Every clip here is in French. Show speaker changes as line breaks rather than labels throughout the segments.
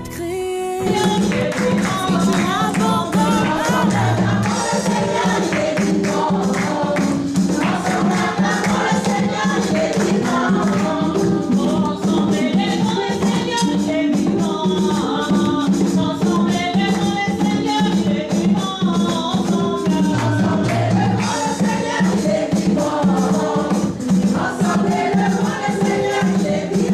de crier. Si tu m'abandonnes, le Seigneur, il est vivant. Ensemble, le Seigneur, il est vivant. Ensemble, le Seigneur, il est vivant. Ensemble, le Seigneur, il est vivant. Ensemble, le Seigneur, il est vivant.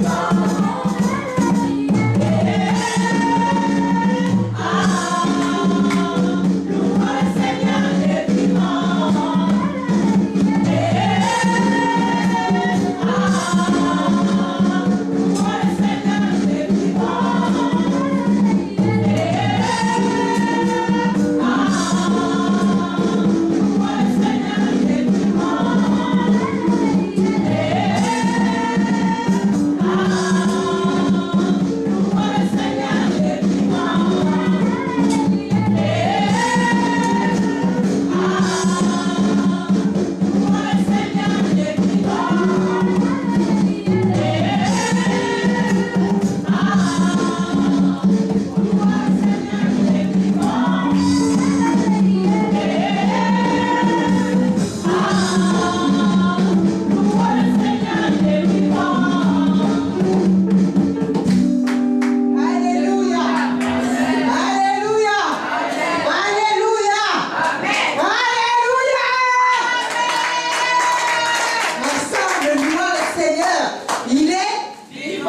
Ensemble,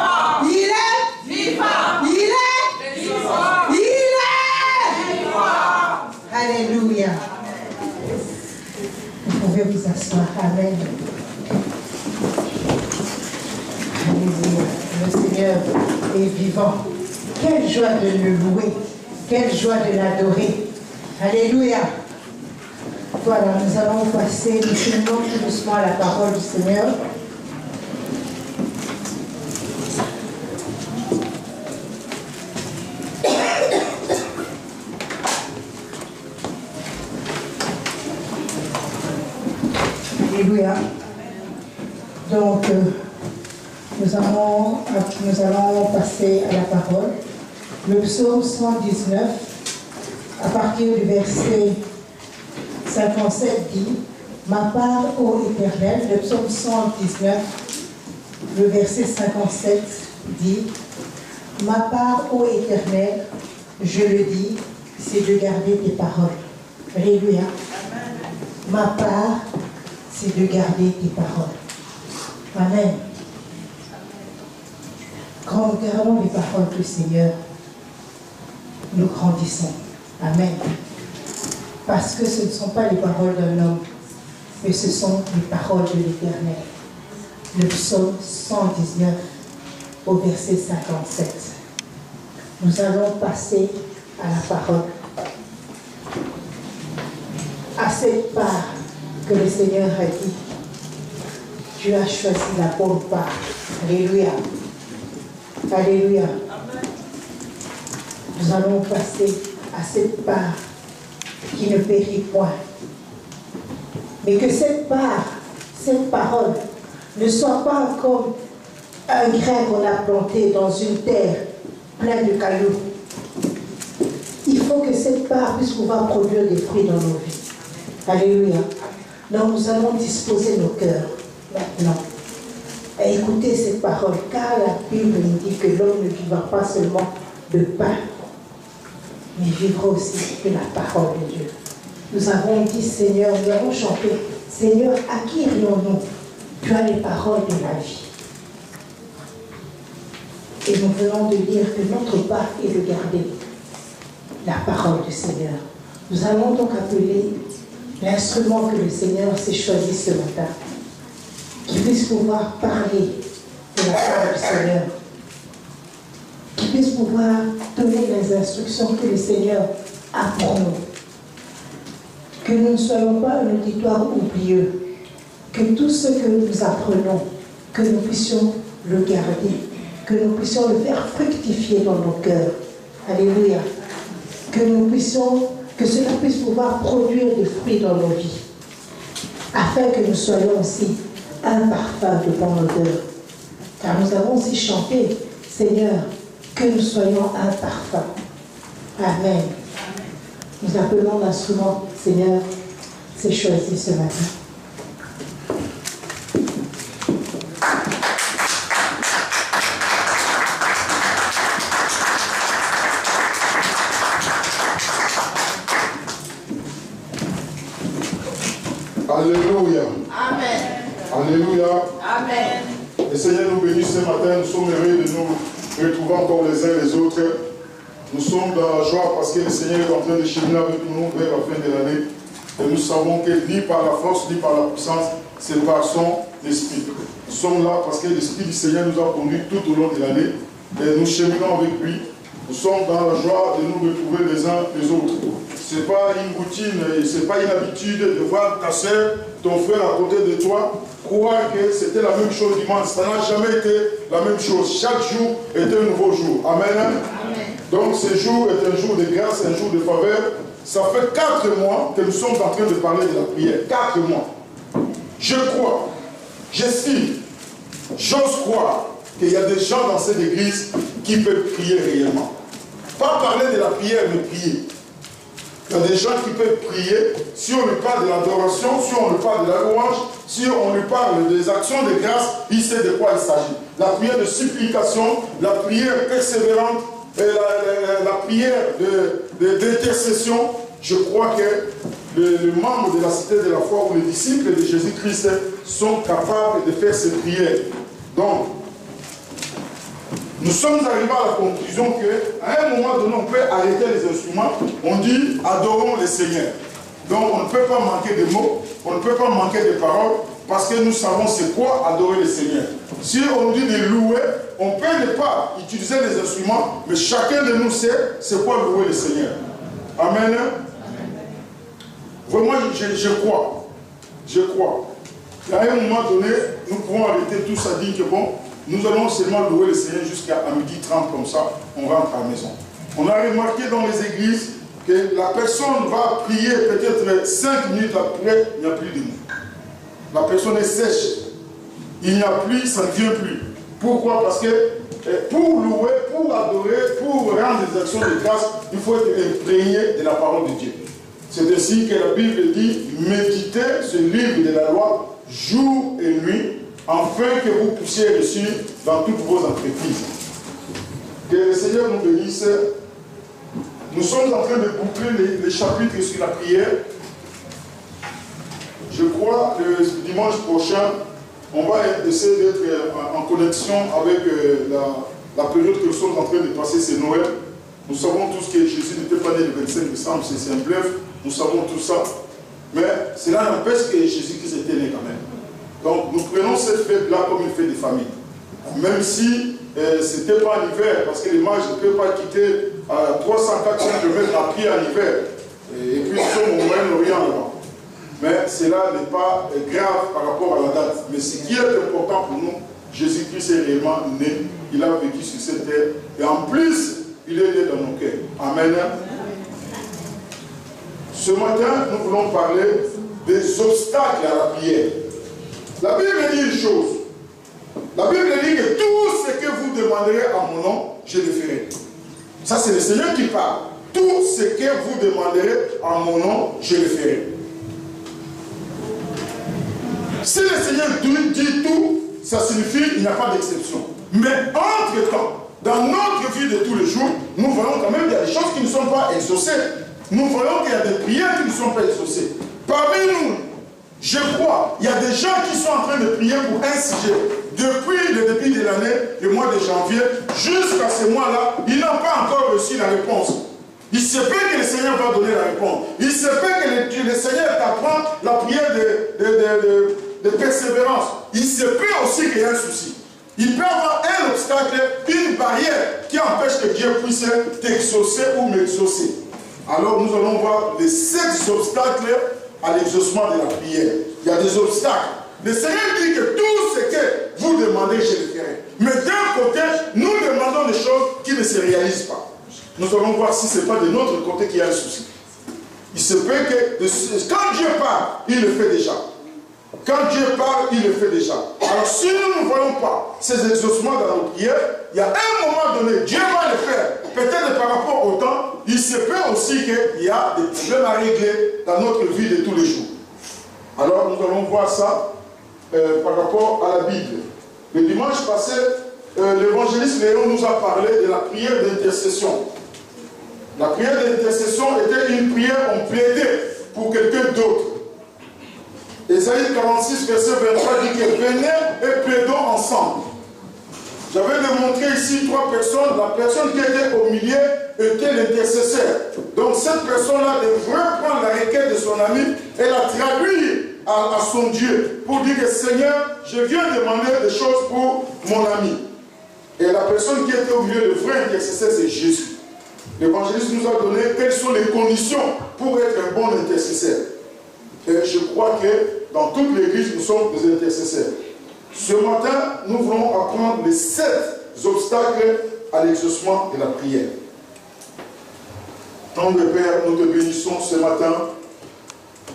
le Seigneur, il est vivant.
Quelle joie de l'adorer. Alléluia. Voilà, nous allons passer, nous cheminons tout doucement à la parole du Seigneur. Alléluia. Donc, nous allons passer à la parole. Le psaume 119, à partir du verset 57, dit « Ma part, ô Éternel », le psaume 119, le verset 57 dit « Ma part, ô Éternel, je le dis, c'est de garder tes paroles. » Alléluia. Ma part, c'est de garder tes paroles. Amen. Quand nous gardons les paroles du Seigneur, nous grandissons. Amen. Parce que ce ne sont pas les paroles d'un homme, mais ce sont les paroles de l'Éternel. Le psaume 119 au verset 57. Nous allons passer à la parole. À cette part que le Seigneur a dit, tu as choisi la bonne part. Alléluia. Alléluia. Nous allons passer à cette part qui ne périt point. Mais que cette part, cette parole, ne soit pas comme un grain qu'on a planté dans une terre pleine de cailloux. Il faut que cette part puisse pouvoir produire des fruits dans nos vies. Alléluia. Donc nous allons disposer nos cœurs maintenant et écouter cette parole, car la Bible nous dit que l'homme ne vivra pas seulement de pain, mais vivra aussi de la parole de Dieu. Nous avons dit, Seigneur, nous avons chanté, Seigneur, à qui irions-nous? Tu as les paroles de la vie. Et nous venons de dire que notre part est de garder la parole du Seigneur. Nous allons donc appeler l'instrument que le Seigneur s'est choisi ce matin, qui puisse pouvoir parler de la parole du Seigneur, qui puisse pouvoir donner les instructions que le Seigneur a pour nous. Que nous ne soyons pas un auditoire oublieux, que tout ce que nous apprenons, que nous puissions le garder, que nous puissions le faire fructifier dans nos cœurs. Alléluia. Que cela puisse pouvoir produire des fruits dans nos vies, afin que nous soyons aussi un parfum de bonne odeur. Car nous avons aussi chanté, Seigneur, que nous soyons un parfum. Amen. Nous appelons l'instrument, Seigneur, c'est choisi ce matin.
Alléluia.
Amen.
Alléluia.
Amen.
Le Seigneur nous bénit ce matin. Nous sommes heureux de nous retrouver encore les uns les autres. Nous sommes dans la joie parce que le Seigneur est en train de cheminer avec nous vers la fin de l'année. Et nous savons que ni par la force, ni par la puissance, c'est par son esprit. Nous sommes là parce que l'Esprit du Seigneur nous a conduits tout au long de l'année. Et nous cheminons avec lui. Nous sommes dans la joie de nous retrouver les uns les autres. Ce n'est pas une routine, ce n'est pas une habitude de voir ta soeur, ton frère à côté de toi, croire que c'était la même chose dimanche. Ça n'a jamais été la même chose. Chaque jour est un nouveau jour. Amen. Amen. Donc ce jour est un jour de grâce, un jour de faveur. Ça fait 4 mois que nous sommes en train de parler de la prière. 4 mois. Je crois, j'estime, j'ose croire qu'il y a des gens dans cette église qui peuvent prier réellement. Pas parler de la prière, mais prier. Il y a des gens qui peuvent prier. Si on lui parle de l'adoration, si on lui parle de la louange, si on lui parle des actions de grâce, il sait de quoi il s'agit. La prière de supplication, la prière persévérante, et la prière d'intercession. Je crois que les membres de la cité de la foi ou les disciples de Jésus-Christ sont capables de faire ces prières. Donc, nous sommes arrivés à la conclusion qu'à un moment donné, on peut arrêter les instruments. On dit, adorons le Seigneur. Donc, on ne peut pas manquer de mots, on ne peut pas manquer de paroles, parce que nous savons c'est quoi adorer le Seigneur. Si on dit de louer, on peut ne pas utiliser les instruments, mais chacun de nous sait c'est quoi louer le Seigneur. Amen. Vraiment, je crois. Je crois. À un moment donné, nous pouvons arrêter tout ça, dire que bon, nous allons seulement louer le Seigneur jusqu'à 12h30, comme ça, on rentre à la maison. On a remarqué dans les églises que la personne va prier peut-être 5 minutes après, il n'y a plus de mots. La personne est sèche. Il n'y a plus, ça ne vient plus. Pourquoi? Parce que pour louer, pour adorer, pour rendre des actions de grâce, il faut être imprégné de la parole de Dieu. C'est ainsi que la Bible dit, méditez ce livre de la loi jour et nuit, afin que vous puissiez réussir dans toutes vos entreprises. Que le Seigneur nous bénisse. Nous sommes en train de boucler les chapitres sur la prière. Je crois que le dimanche prochain, on va essayer d'être en connexion avec la période que nous sommes en train de passer, c'est Noël. Nous savons tous que Jésus n'était pas né le 25 décembre, c'est un bluff, nous savons tout ça. Mais cela n'empêche que Jésus-Christ était né quand même. Donc nous prenons cette fête-là comme une fête de famille. Même si ce n'était pas en hiver, parce que les mages ne peuvent pas quitter à 300-400 km à pied en hiver. Et puis nous sommes au Moyen-Orient là-bas. Mais cela n'est pas grave par rapport à la date. Mais ce qui est important pour nous, Jésus-Christ est réellement né. Il a vécu sur cette terre. Et en plus, il est né dans nos cœurs. Amen. Ce matin, nous voulons parler des obstacles à la prière. La Bible dit une chose. La Bible dit que tout ce que vous demanderez à mon nom, je le ferai. Ça, c'est le Seigneur qui parle. Tout ce que vous demanderez à mon nom, je le ferai. Si le Seigneur dit tout, ça signifie qu'il n'y a pas d'exception. Mais entre-temps, dans notre vie de tous les jours, nous voyons quand même qu'il y a des choses qui ne sont pas exaucées. Nous voyons qu'il y a des prières qui ne sont pas exaucées. Parmi nous, je crois, il y a des gens qui sont en train de prier pour un sujet. Depuis le début de l'année, le mois de janvier, jusqu'à ce mois-là, ils n'ont pas encore reçu la réponse. Il se peut que le Seigneur va donner la réponse. Il se peut que le Seigneur t'apprend la prière de persévérance. Il se peut aussi qu'il y ait un souci. Il peut y avoir un obstacle, une barrière qui empêche que Dieu puisse t'exaucer ou m'exaucer. Alors nous allons voir les 7 obstacles à l'exaucement de la prière. Il y a des obstacles. Le Seigneur dit que tout ce que vous demandez, je le ferai. Mais d'un côté, nous demandons des choses qui ne se réalisent pas. Nous allons voir si ce n'est pas de notre côté qu'il y a un souci. Il se peut que quand Dieu parle, il le fait déjà. Quand Dieu parle, il le fait déjà. Alors si nous voyons pas ces exaucements dans nos prières, il y a un moment donné, Dieu va le faire. Peut-être par rapport au temps, il se peut aussi qu'il y a des problèmes à régler dans notre vie de tous les jours. Alors nous allons voir ça par rapport à la Bible. Le dimanche passé, l'évangéliste Léon nous a parlé de la prière d'intercession. La prière d'intercession était une prière, on plaidait pour quelqu'un d'autre. Ésaïe 46, verset 23 dit que venez et plaidons ensemble. J'avais démontré ici 3 personnes. La personne qui était au milieu était l'intercesseur. Donc cette personne-là devrait prendre la requête de son ami et la traduire à son Dieu pour dire que Seigneur, je viens demander des choses pour mon ami. Et la personne qui était au milieu, le vrai intercesseur, c'est Jésus. L'évangéliste nous a donné quelles sont les conditions pour être un bon intercesseur. Et je crois que dans toute l'église, nous sommes des intercesseurs. Ce matin, nous voulons apprendre les 7 obstacles à l'exaucement de la prière. Tendre Père, nous te bénissons ce matin.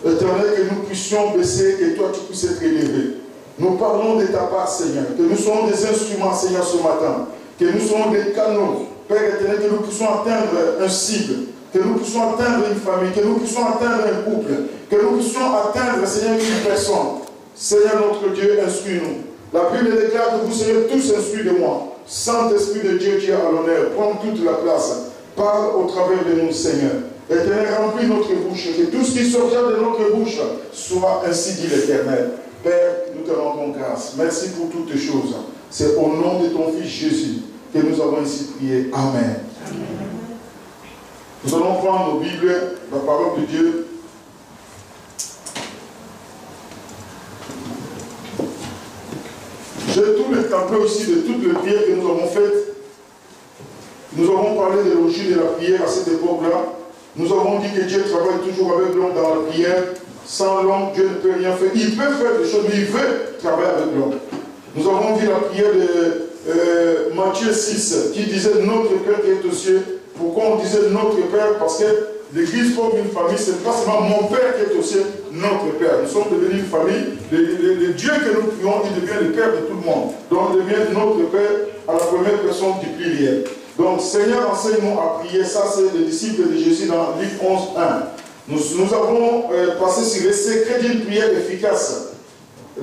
Éternel, que nous puissions baisser, que toi tu puisses être élevé. Nous parlons de ta part, Seigneur, que nous sommes des instruments, Seigneur, ce matin, que nous sommes des canaux, Père éternel, que nous puissions atteindre un cible, que nous puissions atteindre une famille, que nous puissions atteindre un couple, que nous puissions atteindre, Seigneur, une personne. Seigneur notre Dieu, instruis-nous. La Bible déclare que vous serez tous instruits de moi. Saint-Esprit de Dieu qui est à l'honneur, prends toute la place. Parle au travers de nous, Seigneur. Éternel, remplis notre bouche, que tout ce qui sortira de notre bouche soit ainsi dit l'Éternel. Père, nous te rendons grâce. Merci pour toutes les choses. C'est au nom de ton Fils Jésus que nous avons ainsi prié. Amen. Amen. Nous allons prendre nos Bibles, la parole de Dieu. J'ai tout le tableau ici de toutes les prières que nous avons faites. Nous avons parlé de l'origine de la prière à cette époque-là. Nous avons dit que Dieu travaille toujours avec l'homme dans la prière. Sans l'homme, Dieu ne peut rien faire. Il peut faire des choses, mais il veut travailler avec l'homme. Nous avons vu la prière de Matthieu 6 qui disait « Notre Père qui est aux cieux ». Pourquoi on disait « Notre Père » Parce que l'Église forme une famille. Ce n'est pas seulement mon Père qui est aux cieux, notre Père. Nous sommes devenus une famille. Le Dieu que nous prions, il devient le Père de tout le monde. Donc il devient notre Père à la première personne du pluriel. Donc Seigneur, enseigne-nous à prier. Ça, c'est les disciples de Jésus dans Luc 11, 1. Nous avons passé sur les secrets d'une prière efficace.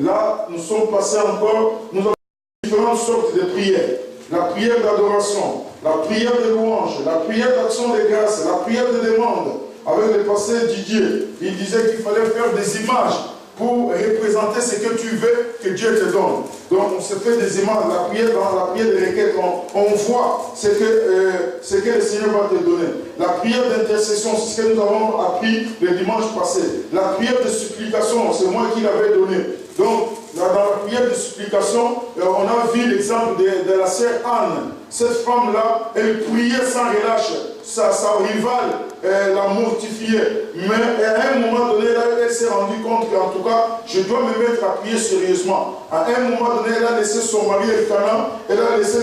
Là, nous sommes passés encore, nous avons différentes sortes de prières. La prière d'adoration, la prière de louange, la prière d'action de grâce, la prière de demande. Avec le pasteur Didier, il disait qu'il fallait faire des images pour représenter ce que tu veux que Dieu te donne. Donc on se fait des images, la prière dans la prière de requête, on voit ce que le Seigneur va te donner. La prière d'intercession, c'est ce que nous avons appris le dimanche passé. La prière de supplication, c'est moi qui l'avais donné. Donc dans la prière de supplication, on a vu l'exemple de la sœur Anne. Cette femme-là, elle priait sans relâche. Sa rivale l'a mortifiée. Mais à un moment donné, là, elle s'est rendue compte qu'en tout cas, je dois me mettre à prier sérieusement. À un moment donné, elle a laissé son mari Elkanah, elle a laissé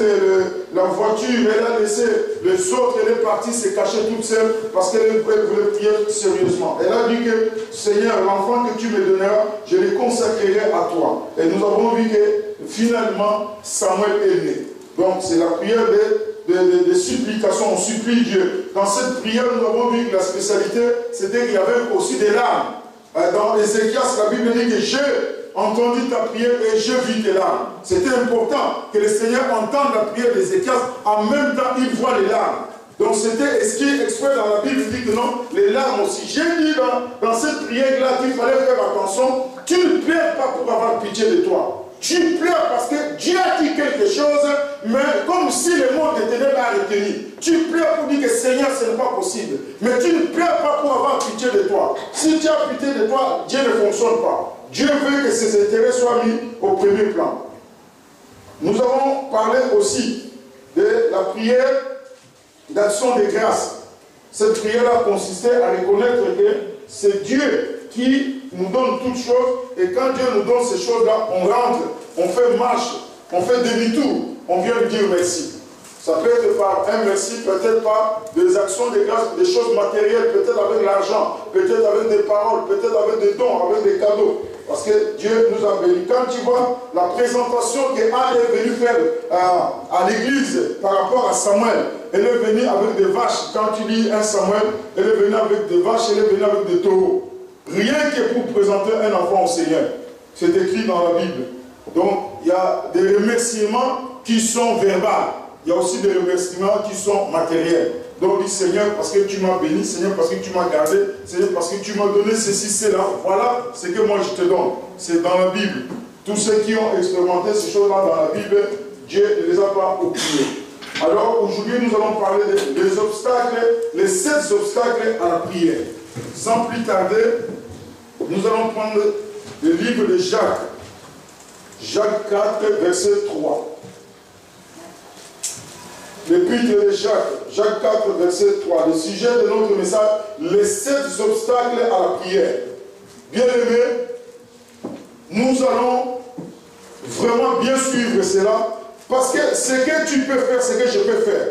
la voiture, elle a laissé le sort, elle est partie se cacher toute seule parce qu'elle voulait prier sérieusement. Elle a dit que, Seigneur, l'enfant que tu me donneras, je le consacrerai à toi. Et nous avons vu que finalement, Samuel est né. Donc c'est la prière de supplication, on supplie Dieu. Dans cette prière, nous avons vu que la spécialité, c'était qu'il y avait aussi des larmes. Dans Ézéchias, la Bible dit que j'ai entendu ta prière et je vis tes larmes. C'était important que le Seigneur entende la prière d'Ézéchias, en même temps il voit les larmes. Donc c'était ce qui est exprès dans la Bible, dit que non, les larmes aussi. J'ai dit dans cette prière-là qu'il fallait faire attention, tu ne pleures pas pour avoir pitié de toi. Tu pleures parce que Dieu a dit quelque chose, mais comme si le monde de ténèbres a retenu. Tu pleures pour dire que Seigneur, ce n'est pas possible. Mais tu ne pleures pas pour avoir pitié de toi. Si tu as pitié de toi, Dieu ne fonctionne pas. Dieu veut que ses intérêts soient mis au premier plan. Nous avons parlé aussi de la prière d'action de grâce. Cette prière-là consistait à reconnaître que c'est Dieu qui nous donne toutes choses, et quand Dieu nous donne ces choses-là, on rentre, on fait marche, on fait demi-tour, on vient lui dire merci. Ça peut être par un merci, peut-être par des actions de grâce, des choses matérielles, peut-être avec l'argent, peut-être avec des paroles, peut-être avec des dons, avec des cadeaux. parce que Dieu nous a bénis. Quand tu vois la présentation qu'Anne est venue faire à l'église par rapport à Samuel, elle est venue avec des vaches. Quand tu lis 1 Samuel, elle est venue avec des vaches, elle est venue avec des taureaux. Rien que pour présenter un enfant au Seigneur. C'est écrit dans la Bible. Donc, il y a des remerciements qui sont verbaux. Il y a aussi des remerciements qui sont matériels. Donc, dis Seigneur, parce que tu m'as béni, Seigneur, parce que tu m'as gardé, Seigneur, parce que tu m'as donné ceci, cela. Voilà ce que moi je te donne. C'est dans la Bible. Tous ceux qui ont expérimenté ces choses-là dans la Bible, Dieu ne les a pas oubliés. Alors, aujourd'hui, nous allons parler des obstacles, les 7 obstacles à la prière. Sans plus tarder, nous allons prendre le livre de Jacques. Jacques 4, verset 3. L'épître de Jacques, Jacques 4, verset 3. Le sujet de notre message, les 7 obstacles à la prière. Bien-aimés, nous allons vraiment bien suivre cela, parce que ce que tu peux faire, ce que je peux faire.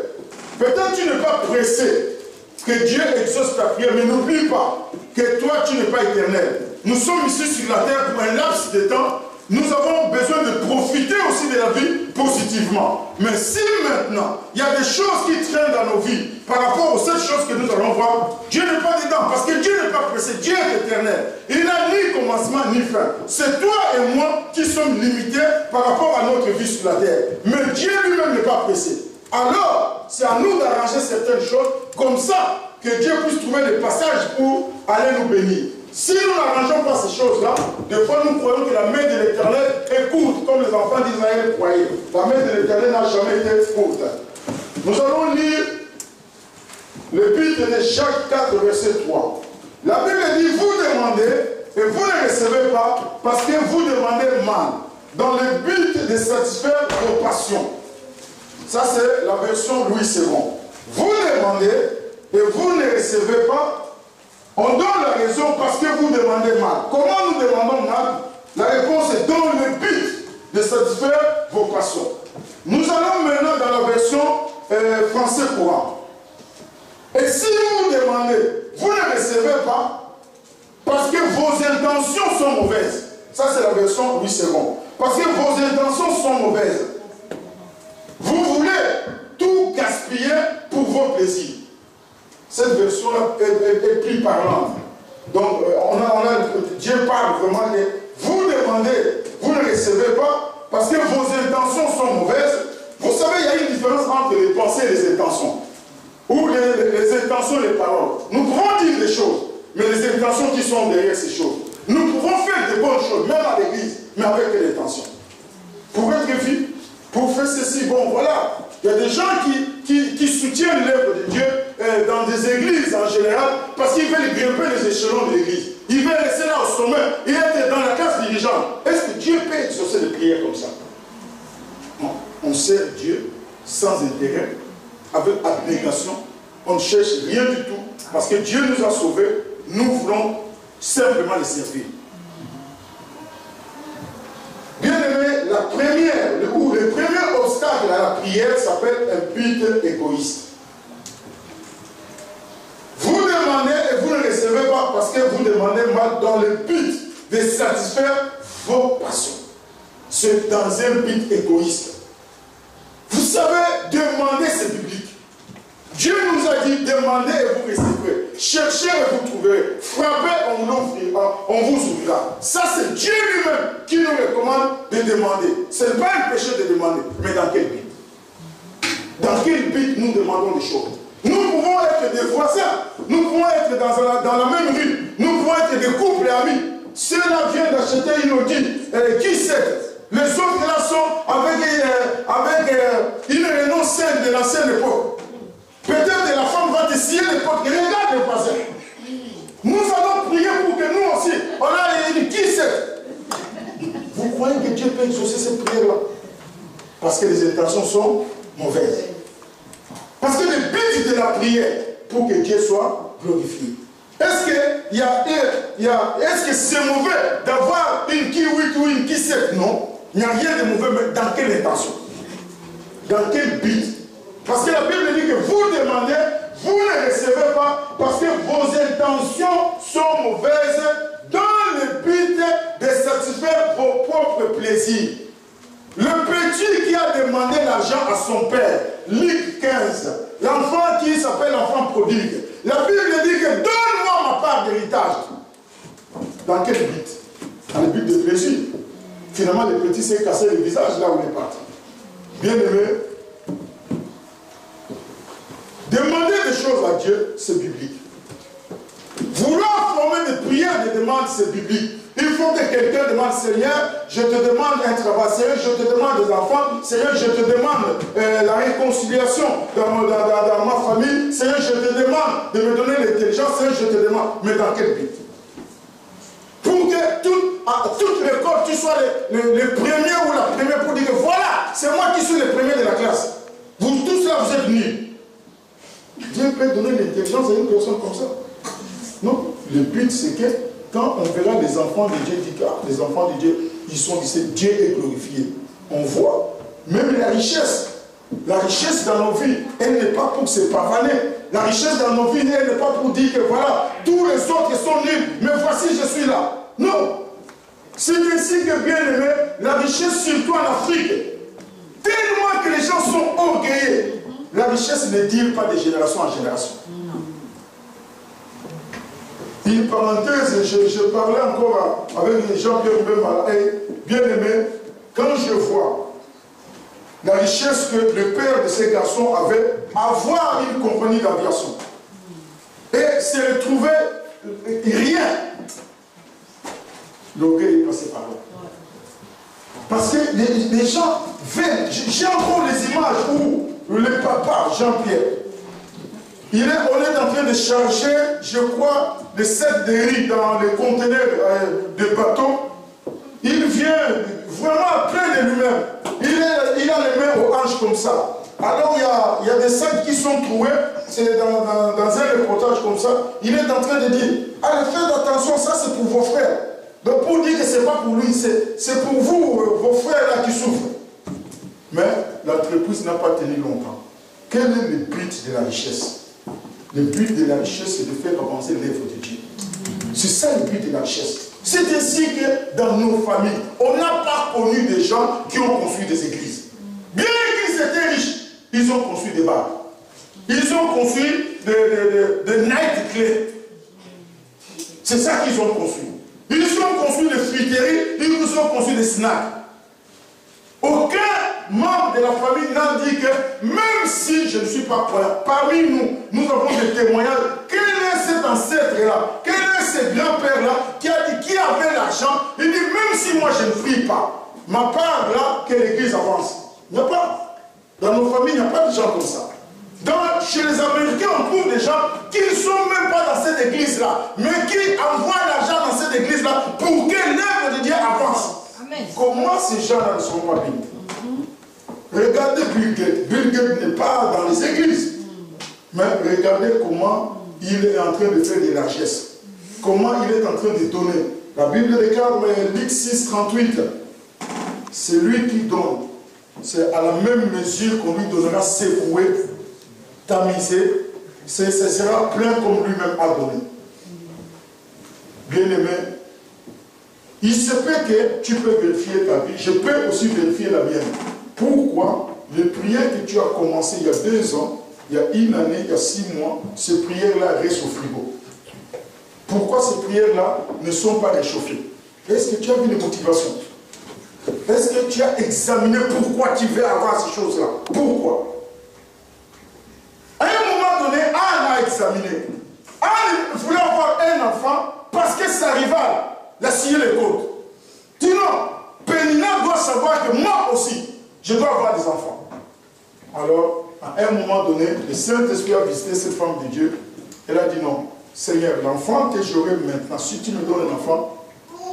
Peut-être tu n'es pas pressé que Dieu exauce ta prière, mais n'oublie pas que toi, tu n'es pas éternel. Nous sommes ici sur la terre pour un laps de temps. Nous avons besoin de profiter aussi de la vie positivement. Mais si maintenant, il y a des choses qui traînent dans nos vies par rapport aux 7 choses que nous allons voir, Dieu n'est pas dedans, parce que Dieu n'est pas pressé, Dieu est éternel. Il n'a ni commencement ni fin. C'est toi et moi qui sommes limités par rapport à notre vie sur la terre. Mais Dieu lui-même n'est pas pressé. Alors, c'est à nous d'arranger certaines choses comme ça, que Dieu puisse trouver des passages pour aller nous bénir. Si nous n'arrangeons pas ces choses-là, des fois nous croyons que la main de l'Éternel est courte, comme les enfants d'Israël croyaient. La main de l'Éternel n'a jamais été courte. Nous allons lire l'épître de Jacques 4, verset 3. La Bible dit, vous demandez et vous ne recevez pas parce que vous demandez mal, dans le but de satisfaire vos passions. Ça c'est la version Louis II. Vous demandez et vous ne recevez pas. On donne la raison parce que vous demandez mal. Comment nous demandons mal? La réponse est dans le but de satisfaire vos passions. Nous allons maintenant dans la version français courant. Et si vous demandez, vous ne recevez pas parce que vos intentions sont mauvaises. Ça c'est la version Louis II. Parce que vos intentions sont mauvaises. Vous voulez tout gaspiller pour vos plaisirs. Cette version-là est plus parlante. Donc, Dieu parle vraiment que vous demandez, vous ne recevez pas, parce que vos intentions sont mauvaises. Vous savez, il y a une différence entre les pensées et les intentions. Ou les intentions et les paroles. Nous pouvons dire des choses, mais les intentions qui sont derrière ces choses. Nous pouvons faire de bonnes choses, même à l'église, mais avec quelle intention? Pour être vie, pour faire ceci, bon, voilà. Il y a des gens qui soutiennent l'œuvre de Dieu dans des églises en général parce qu'ils veulent grimper les échelons de l'église. Ils veulent rester là au sommet et être dans la classe dirigeante. Est-ce que Dieu peut exaucer des prières comme ça? Non. On sert Dieu sans intérêt, avec abnégation. On ne cherche rien du tout parce que Dieu nous a sauvés. Nous voulons simplement les servir. Bien aimé, le premier obstacle à la prière s'appelle un but égoïste. Vous demandez et vous ne recevez pas parce que vous demandez mal dans le but de satisfaire vos passions. C'est dans un but égoïste. Vous savez, demander c'est biblique. Dieu nous a dit demandez et vous recevrez. Cherchez et vous trouverez. Frappez, on vous ouvrira. Ça, c'est Dieu lui-même qui nous recommande de demander. Ce n'est pas un péché de demander, mais dans quel but? Dans quel but nous demandons des choses? Nous pouvons être des voisins, nous pouvons être dans la même rue, nous pouvons être des couples et amis. Ceux-là viennent d'acheter une Audi, qui sait? Les autres là sont avec une Renault 5 de l'ancienne époque. Peut-être que la femme va te scier les portes. Regarde le voisin. Nous allons prier pour que nous aussi, on a une qui sait. Vous croyez que Dieu peut exaucer cette prière-là? Parce que les intentions sont mauvaises. Parce que le but de la prière, pour que Dieu soit glorifié. Est-ce que c'est mauvais d'avoir une qui oui ou une qui sait? Non. Il n'y a rien de mauvais, mais dans quelle intention? Dans quel but? Parce que la Bible dit que vous demandez, vous ne recevez parce que vos intentions sont mauvaises dans le but de satisfaire vos propres plaisirs. Le petit qui a demandé l'argent à son père, Luc 15, l'enfant qui s'appelle l'enfant prodigue, la Bible dit que donne-moi ma part d'héritage. Dans quel but? Dans le but de plaisir. Finalement, le petit s'est cassé le visage là où il est parti. Bien aimé, demander des choses à Dieu, c'est biblique. Vouloir former des prières de demande, c'est biblique. Il faut que quelqu'un demande, Seigneur, je te demande un travail, Seigneur, je te demande des enfants, Seigneur, je te demande la réconciliation dans ma famille, Seigneur, je te demande de me donner l'intelligence, Seigneur, je te demande. Mais dans quel but? Pour que à toute l'école, tu sois le premier ou la première pour dire que voilà, c'est moi qui suis le premier de la classe. Vous tous là, vous êtes nuls. Dieu peut donner l'intelligence à une personne comme ça. Non, le but c'est que quand on verra les enfants de Dieu, dit que les enfants de Dieu, ils sont ici, Dieu est glorifié. On voit même la richesse dans nos vies, elle n'est pas pour se pavaner. La richesse dans nos vies, elle n'est pas pour dire que voilà, tous les autres sont nuls, mais voici je suis là. Non. C'est ainsi que, bien aimé, la richesse surtout en Afrique, tellement que les gens sont orgueilleux, la richesse ne tire pas de génération en génération. Une parenthèse, je parlais encore avec Jean-Pierre Mbemala, bien aimé, quand je vois la richesse que le père de ces garçons avait, avoir une compagnie d'aviation, et se retrouver rien, l'orgueil est passé par là. Parce que les gens viennent, j'ai encore les images où le papa, Jean-Pierre, on est en train de charger, je crois, les 7 de riz dans les conteneurs de bateau. Il vient vraiment plein de lui-même. Il a les mains aux hanches comme ça. Alors il y a des sacs qui sont troués, c'est dans un reportage comme ça. Il est en train de dire, allez, faites attention, ça c'est pour vos frères. Donc pour dire que ce n'est pas pour lui, c'est pour vous, vos frères là qui souffrent. Mais l'entreprise n'a pas tenu longtemps. Quel est le but de la richesse? Le but de la richesse, c'est de faire avancer l'œuvre de Dieu. C'est ça le but de la richesse. C'est ainsi que dans nos familles, on n'a pas connu des gens qui ont construit des églises. Bien qu'ils étaient riches, ils ont construit des bars. Ils ont construit des night clubs. C'est ça qu'ils ont construit. Ils ont construit des fruiteries, ils ont construit des snacks. Aucun membre de la famille n'a dit que même si je ne suis pas parmi nous avons des témoignages. Quel est cet ancêtre-là? Quel est ce grand-père-là qui a dit, qui avait l'argent? Il dit, même si moi je ne prie pas, ma part là, que l'église avance. Il n'y a pas. Dans nos familles, il n'y a pas de gens comme ça. Chez les Américains, on trouve des gens qui ne sont même pas dans cette église-là, mais qui envoient l'argent dans cette église-là pour que l'œuvre de Dieu avance. Amen. Comment ces gens-là ne sont pas bénis? Regardez Bill Gates. Bill Gates n'est pas dans les églises. Mais regardez comment il est en train de faire des largesses. Comment il est en train de donner. La Bible déclare, Luc 6, 38, c'est lui qui donne. C'est à la même mesure qu'on lui donnera secoué, tamisé. Ce sera plein comme lui-même a donné. Bien aimé, il se peut que tu peux vérifier ta vie. Je peux aussi vérifier la mienne. Pourquoi les prières que tu as commencées il y a 2 ans, il y a 1 année, il y a 6 mois, ces prières-là restent au frigo? Pourquoi ces prières-là ne sont pas réchauffées? Est-ce que tu as vu les motivations? Est-ce que tu as examiné pourquoi tu veux avoir ces choses-là? Pourquoi? À un moment donné, Anne a examiné. Anne voulait avoir un enfant parce que sa rivale l'a scié les côtes. Dis non, Pénina doit savoir que moi aussi, je dois avoir des enfants. Alors, à un moment donné, le Saint-Esprit a visité cette femme de Dieu. Elle a dit non, Seigneur, l'enfant que j'aurai maintenant, si tu me donnes un enfant,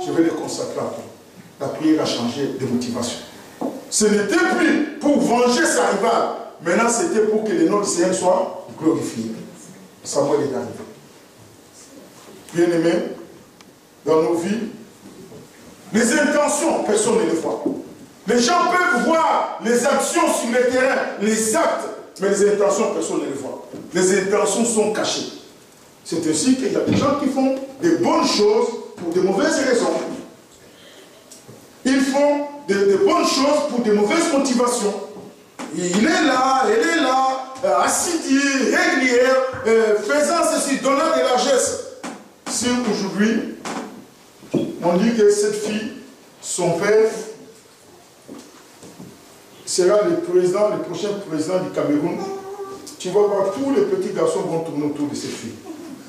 je vais le consacrer à toi. La prière a changé de motivation. Ce n'était plus pour venger sa rivale. Maintenant, c'était pour que le nom du Seigneur soit glorifié. Samuel est arrivé. Bien-aimés, dans nos vies, les intentions, personne ne les voit. Les gens peuvent voir les actions sur le terrain, les actes, mais les intentions, personne ne les voit. Les intentions sont cachées. C'est ainsi qu'il y a des gens qui font des bonnes choses pour de mauvaises raisons. ils font de bonnes choses pour de mauvaises motivations. Il est là, elle est là, assidue, régulière, faisant ceci, donnant de largesse. Si aujourd'hui, on dit que cette fille, son père, sera le prochain président du Cameroun, tu vas voir, tous les petits garçons vont tourner autour de cette fille.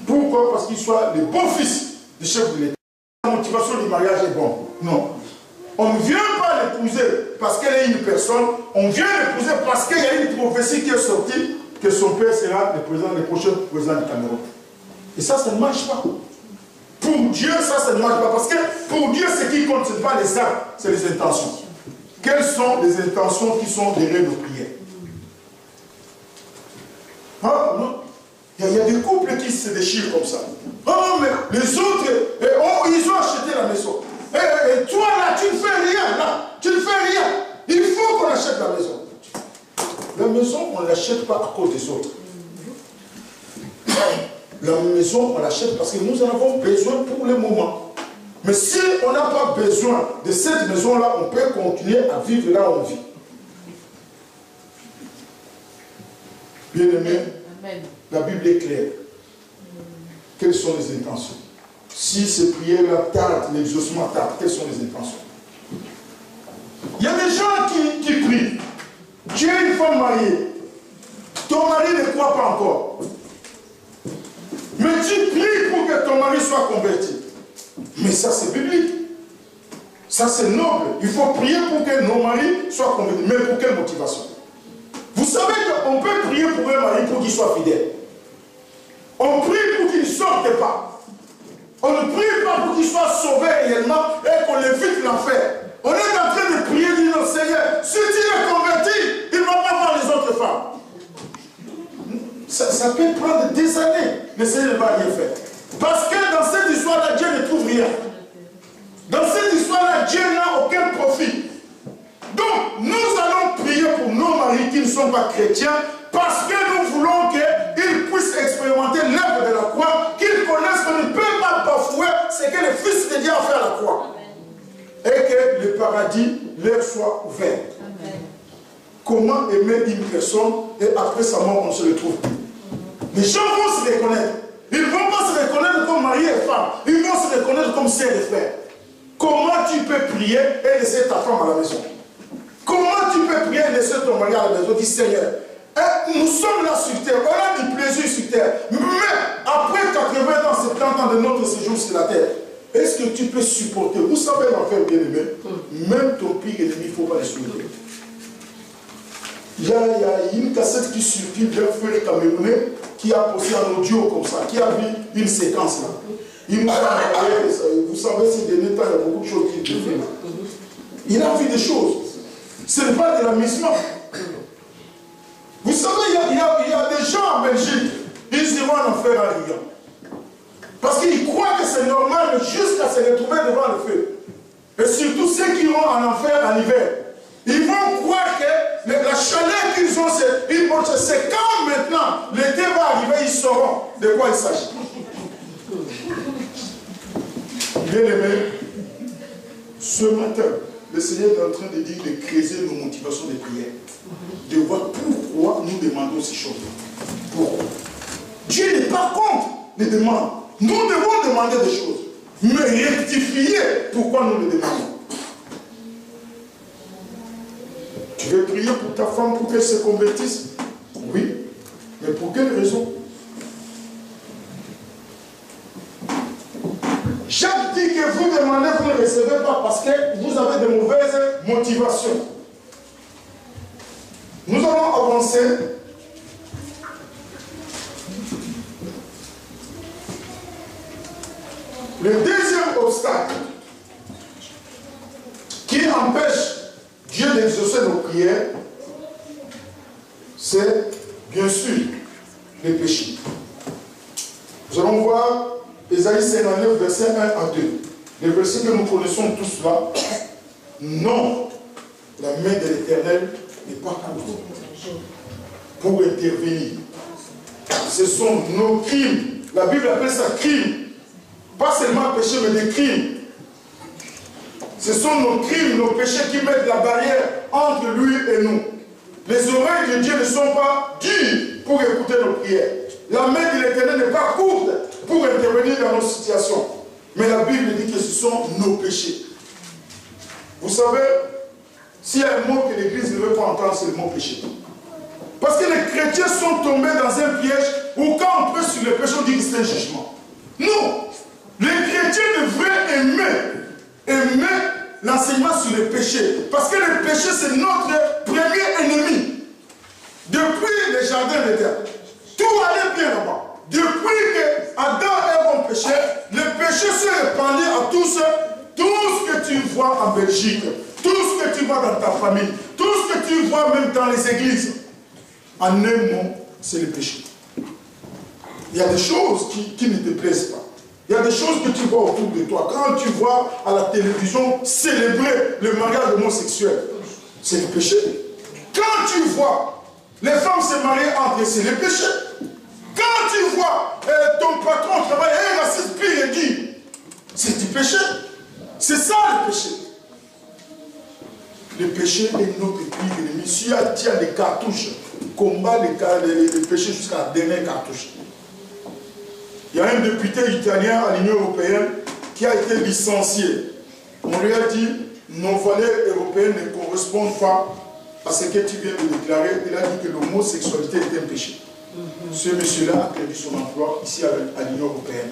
Pourquoi? Parce qu'il soit le bon fils du chef de l'État. La motivation du mariage est bonne. Non. On ne vient pas l'épouser parce qu'elle est une personne, on vient l'épouser parce qu'il y a une prophétie qui est sortie que son père sera le prochain président du Cameroun. Et ça ne marche pas. Pour Dieu, ça ne marche pas. Parce que pour Dieu, ce qui compte, ce n'est pas les actes, c'est les intentions. Quelles sont les intentions qui sont derrière nos prières? Ah, non. Il y a des couples qui se déchirent comme ça. Oh, mais les autres, ils ont acheté la maison. Et toi, là, tu ne fais rien, là. Tu ne fais rien. Il faut qu'on achète la maison. La maison, on ne l'achète pas à cause des autres. La maison, on l'achète parce que nous en avons besoin pour le moment. Mais si on n'a pas besoin de cette maison-là, on peut continuer à vivre là où on vit. Bien aimé, la Bible est claire. Quelles sont les intentions? Si ces prières-là tardent, l'exaucement tarde, quelles sont les intentions? Il y a des gens qui prient. Tu es une femme mariée. Ton mari ne croit pas encore. Mais tu pries pour que ton mari soit converti. Mais ça, c'est biblique. Ça, c'est noble. Il faut prier pour que nos maris soient convertis. Mais pour quelle motivation? Vous savez qu'on peut prier pour un mari pour qu'il soit fidèle. On prie pour qu'il ne sorte pas. On ne prie pas pour qu'il soit sauvé réellement et qu'on évite l'enfer. On est en train de prier, dire au Seigneur, si tu es converti, il ne va pas voir les autres femmes. Ça peut prendre des années. Le Seigneur ne va rien faire. Parce que dans cette histoire-là, Dieu ne trouve rien. Dans cette histoire-là, Dieu n'a aucun profit. Donc, nous allons prier pour nos maris qui ne sont pas chrétiens, parce que nous voulons qu'ils puissent expérimenter l'œuvre de la croix, qu'ils connaissent qu'on ne peut pas bafouer ce que le Fils de Dieu a fait à la croix. Et que le paradis leur soit ouvert. Amen. Comment aimer une personne et après sa mort, on ne se retrouve plus? Les gens vont se reconnaître. Ils ne vont pas se reconnaître comme mari et femme. Ils vont se reconnaître comme sœur et frère. Comment tu peux prier et laisser ta femme à la maison? Comment tu peux prier et laisser ton mari à la maison? Dis Seigneur, nous sommes là sur terre, on a du plaisir sur terre. Mais après 80 ans, 70 ans de notre séjour sur la terre, est-ce que tu peux supporter? Vous savez l'enfer, bien aimé, même ton pire ennemi, il ne faut pas le soulever. Il y a une cassette qui circule d'un frère camerounais qui a posté un audio comme ça, qui a vu une séquence là. Il nous a envoyé, vous savez, ces derniers temps, il y a beaucoup de choses qui étaient faites. Il a vu des choses. Ce n'est pas de l'amusement. Vous savez, il y a des gens en Belgique, ils iront en enfer en riant. Parce qu'ils croient que c'est normal jusqu'à se retrouver devant le feu. Et surtout ceux qui iront en enfer en hiver. Ils vont croire que la chaleur qu'ils ont, c'est quand maintenant l'été va arriver, ils sauront de quoi il s'agit. Bien aimé, ce matin, le Seigneur est en train de dire de creuser nos motivations de prière. De voir pourquoi nous demandons ces choses-là. Pourquoi? Dieu n'est pas contre les demandes. Nous devons demander des choses. Mais rectifier pourquoi nous les demandons. Tu veux prier pour ta femme pour qu'elle se convertisse? Oui. Mais pour quelle raison? Jacques dit que vous demandez, vous ne recevez pas parce que vous avez de mauvaises motivations. Nous allons avancer. Le deuxième obstacle qui empêche Dieu d'exaucer nos prières, c'est bien sûr les péchés. Nous allons voir Ésaïe 59, verset 1 à 2. Les versets que nous connaissons tous là. Non, la main de l'Éternel n'est pas courte pour intervenir. Ce sont nos crimes. La Bible appelle ça crime. Pas seulement péché, mais des crimes. Ce sont nos crimes, nos péchés qui mettent la barrière entre lui et nous. Les oreilles de Dieu ne sont pas dures pour écouter nos prières. La main de l'Éternel n'est pas courte pour intervenir dans nos situations. Mais la Bible dit que ce sont nos péchés. Vous savez, s'il y a un mot que l'Église ne veut pas entendre, c'est le mot péché. Parce que les chrétiens sont tombés dans un piège où quand on prêche sur le péché, on dit que c'est un jugement. Non! Les chrétiens devraient aimer l'enseignement sur le péché. Parce que le péché, c'est notre premier ennemi. Depuis les jardins d'Éden, tout allait bien là-bas. Depuis que Adam et Ève ont péché, le péché s'est répandu à tous. Tout ce que tu vois en Belgique, tout ce que tu vois dans ta famille, tout ce que tu vois même dans les églises, en un mot, c'est le péché. Il y a des choses qui ne te plaisent pas. Il y a des choses que tu vois autour de toi. Quand tu vois à la télévision célébrer le mariage homosexuel, c'est le péché. Quand tu vois les femmes se marier entre eux, c'est le péché. Quand tu vois ton patron travailler un raciste pire et dit, c'est du péché. C'est ça le péché. Le péché est notre pire ennemi. Si tu as des cartouches, combat les péchés jusqu'à la dernière cartouche. Il y a un député italien à l'Union européenne qui a été licencié. On lui a dit, nos valeurs européennes ne correspondent pas à ce que tu viens de déclarer. Il a dit que l'homosexualité est un péché. Ce monsieur-là a perdu son emploi ici à l'Union européenne.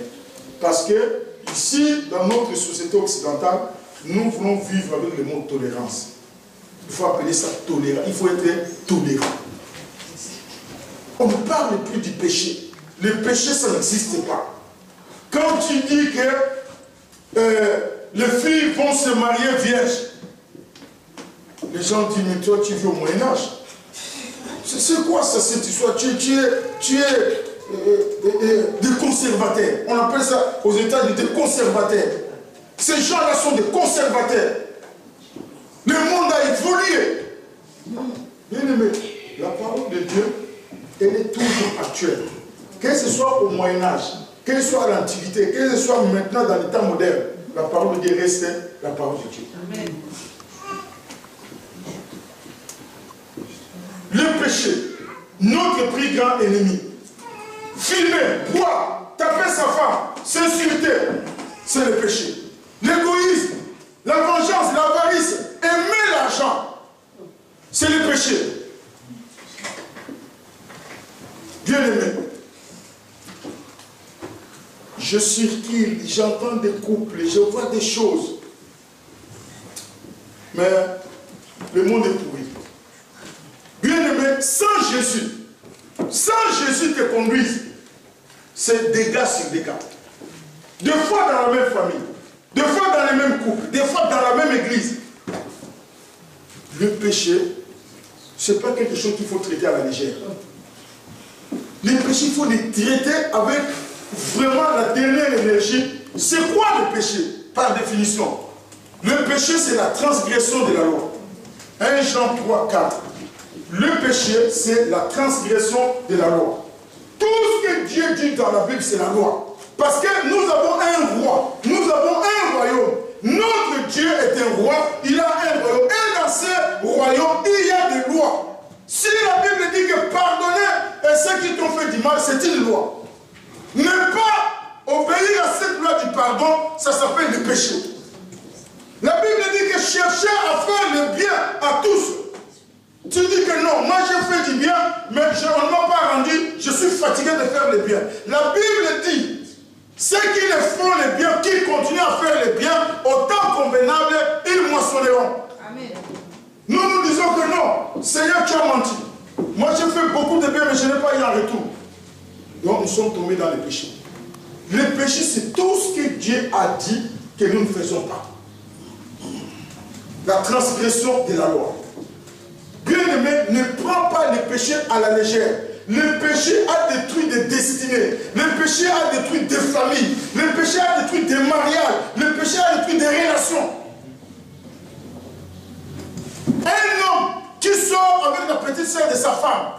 Parce que ici, dans notre société occidentale, nous voulons vivre avec le mot tolérance. Il faut appeler ça tolérance. Il faut être tolérant. On ne parle plus du péché. Le péché, ça n'existe pas. Quand tu dis que les filles vont se marier vierges, les gens disent, mais toi, tu vis au Moyen-Âge. C'est quoi ça, cette histoire? Tu es des conservateurs. On appelle ça aux États-Unis des conservateurs. Ces gens-là sont des conservateurs. Le monde a évolué. Bien aimé, la parole de Dieu, elle est toujours actuelle. Que ce soit au Moyen-Âge, que ce soit à l'Antiquité, que ce soit maintenant dans l'état moderne, la parole de Dieu reste la parole de Dieu. Amen. Le péché, notre plus grand ennemi. Filmer, boire, taper sa femme, s'insulter, c'est le péché. L'égoïsme, la vengeance, l'avarice, aimer l'argent, c'est le péché. Bien aimé, je circule, j'entends des couples, je vois des choses. Mais le monde est pourri. Bien aimé, sans Jésus te conduise, c'est dégâts sur dégâts. Deux fois dans la même famille, deux fois dans le même couple, des fois dans la même église. Le péché, ce n'est pas quelque chose qu'il faut traiter à la légère. Les péchés, il faut les traiter avec vraiment la dernière énergie. C'est quoi le péché, par définition? Le péché, c'est la transgression de la loi. 1 Jean 3, 4. Le péché, c'est la transgression de la loi. Tout ce que Dieu dit dans la Bible, c'est la loi. Parce que nous avons un roi, nous avons un royaume. Notre Dieu est un roi, il a un royaume. Et dans ce royaume, il y a des lois. Si la Bible dit que pardonner ceux qui t'ont fait du mal, c'est une loi. Ne pas obéir à cette loi du pardon, ça s'appelle le péché. La Bible dit que chercher à faire le bien à tous. Tu dis que non, moi j'ai fait du bien, mais on ne m'a pas rendu, je suis fatigué de faire le bien. La Bible dit, ceux qui ne font le bien, qui continuent à faire le bien, au temps convenable, ils moissonneront. Amen. Nous disons que non, Seigneur, tu as menti. Moi j'ai fait beaucoup de bien, mais je n'ai pas eu en retour. Donc nous sommes tombés dans le péché. Le péché, c'est tout ce que Dieu a dit que nous ne faisons pas. La transgression de la loi. Bien-aimé, ne prends pas le péché à la légère. Le péché a détruit des destinées. Le péché a détruit des familles. Le péché a détruit des mariages. Le péché a détruit des relations. Un homme qui sort avec la petite sœur de sa femme,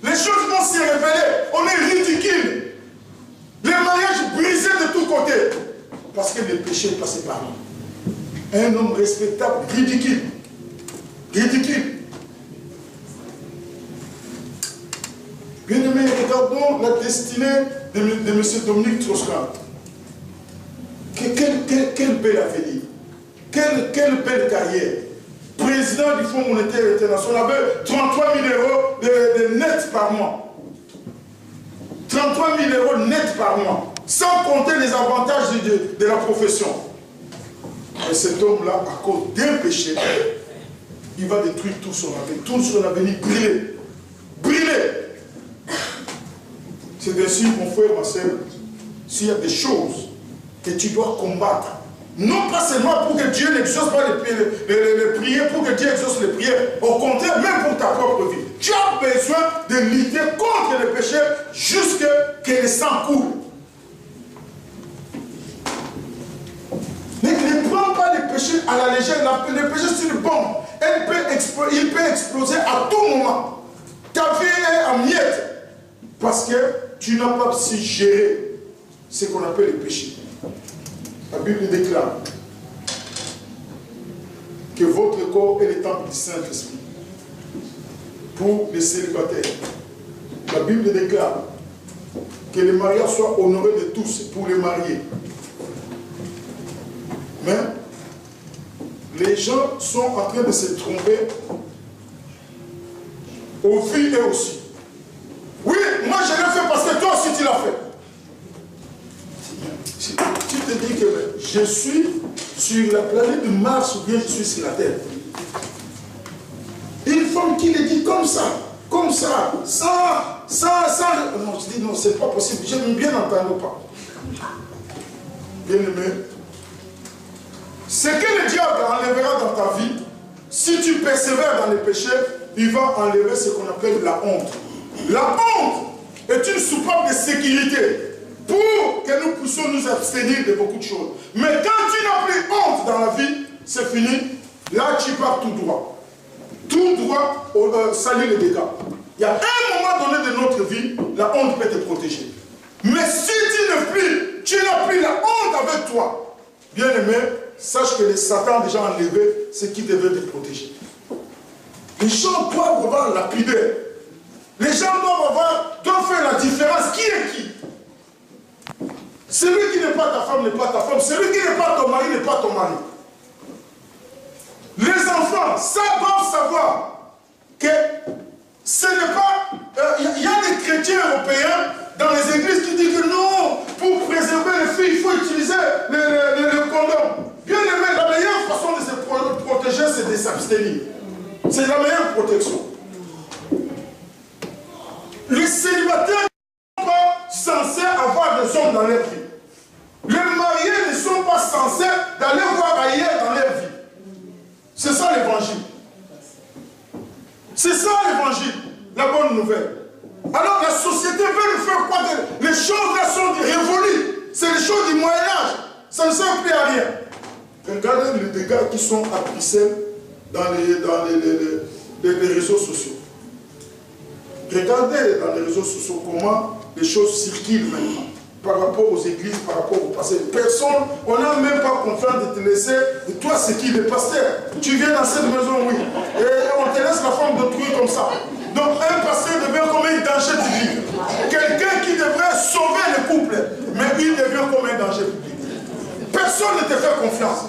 les choses vont se révéler. On est ridicule. Les mariages brisés de tous côtés. Parce que le péché est passé par nous. Un homme respectable, ridicule. Ridicule. Bien-aimés, regardons la destinée de M. Dominique Strauss-Kahn. Quel bel avenir. Quelle belle carrière. Président du Fonds monétaire international avec 33 000 euros de net par mois. 33 000 euros net par mois. Sans compter les avantages de la profession. Et cet homme-là, à cause d'un péché, il va détruire tout son avenir, brûler. Brûler. C'est ainsi, mon frère, ma soeur, s'il y a des choses que tu dois combattre, non pas seulement pour que Dieu n'exauce pas les prières, pour que Dieu exauce les prières, au contraire, même pour ta propre vie. Tu as besoin de lutter contre les péchés jusqu'à ce que le sang coule. Ne prends pas les péchés à la légère. Les péchés, c'est une bombe. Il peut exploser à tout moment. Ta vie est en miettes. Parce que tu n'as pas su gérer ce qu'on appelle les péchés. La Bible déclare que votre corps est le temple du Saint-Esprit. Pour les célibataires. La Bible déclare que le mariage soit honoré de tous pour les mariés. Mais les gens sont en train de se tromper aux filles et aussi. Oui, moi je l'ai fait parce que toi aussi tu l'as fait. Tu te dis que je suis sur la planète de Mars ou bien je suis sur la Terre. Une femme qui le dit comme ça, sans. Non, je dis non, c'est pas possible, j'aime bien entendre pas. Bien aimé, ce que le diable enlèvera dans ta vie, si tu persévères dans les péchés, il va enlever ce qu'on appelle la honte. La honte est une soupape de sécurité pour que nous puissions nous abstenir de beaucoup de choses. Mais quand tu n'as plus honte dans la vie, c'est fini. Là, tu pars tout droit. Tout droit, salut les dégâts. Il y a un moment donné de notre vie, la honte peut te protéger. Mais si tu n'as plus la honte avec toi, bien aimé, sache que le Satan a déjà enlevé ce qui devait te protéger. Les gens doivent avoir la pudeur. Les gens doivent faire la différence. Qui est qui? Celui qui n'est pas ta femme n'est pas ta femme. Celui qui n'est pas ton mari n'est pas ton mari. Les enfants, ça doivent savoir que ce n'est pas... Il y a des chrétiens européens dans les églises qui disent que non, pour préserver les filles, il faut utiliser le condom. Bien aimé, la meilleure façon de se protéger, c'est de s'abstenir. C'est la meilleure protection. Les célibataires ne sont pas censés avoir des hommes dans leur vie. Les mariés ne sont pas censés d'aller voir ailleurs dans leur vie. C'est ça l'évangile. C'est ça l'évangile, la bonne nouvelle. Alors la société veut nous faire croire que les choses là sont révolues. C'est les choses du Moyen-Âge. Ça ne sert plus à rien. Regardez les dégâts qui sont à Bruxelles dans les réseaux sociaux. Regardez dans les réseaux sociaux comment les choses circulent maintenant. Par rapport aux églises, par rapport au passé. Personne, on n'a même pas confiance de te laisser. Et toi, c'est qui le pasteur? Tu viens dans cette maison, oui. Et on te laisse la femme d'autrui comme ça. Donc un pasteur devient comme un danger public. Quelqu'un qui devrait sauver le couple, mais il devient comme un danger public. Personne ne te fait confiance.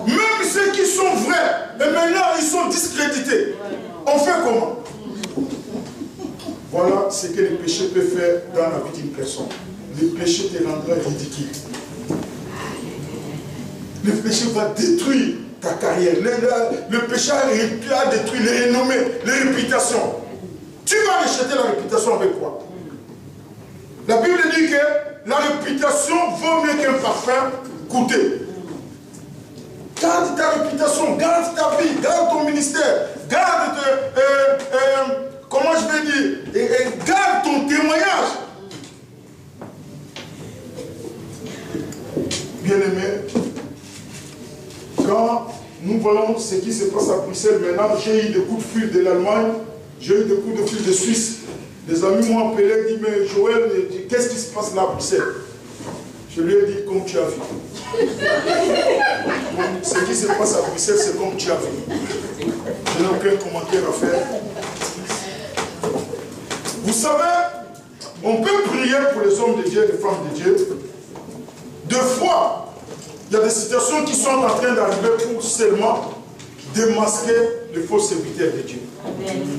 Même ceux qui sont vrais, et maintenant ils sont discrédités. On fait comment? Voilà ce que le péché peut faire dans la vie d'une personne. Le péché te rendra ridicule. Le péché va détruire ta carrière. Le péché a détruit les renommées, les réputations. Tu vas rejeter la réputation avec quoi? La Bible dit que la réputation vaut mieux qu'un parfum coûté. Garde ta réputation, garde ta vie, garde ton ministère, garde, comment je vais dire, garde ton témoignage. Bien-aimés, quand nous voyons ce qui se passe à Bruxelles maintenant, j'ai eu des coups de fil de l'Allemagne, j'ai eu des coups de fil de Suisse. Des amis m'ont appelé et dit, mais Joël, qu'est-ce qui se passe là à Bruxelles? Je lui ai dit comme tu as vu. Ce qui se passe à Bruxelles, c'est comme tu as vu. Je n'ai aucun commentaire à faire. Vous savez, on peut prier pour les hommes de Dieu et les femmes de Dieu. Deux fois, il y a des situations qui sont en train d'arriver pour seulement démasquer les faux serviteurs de Dieu.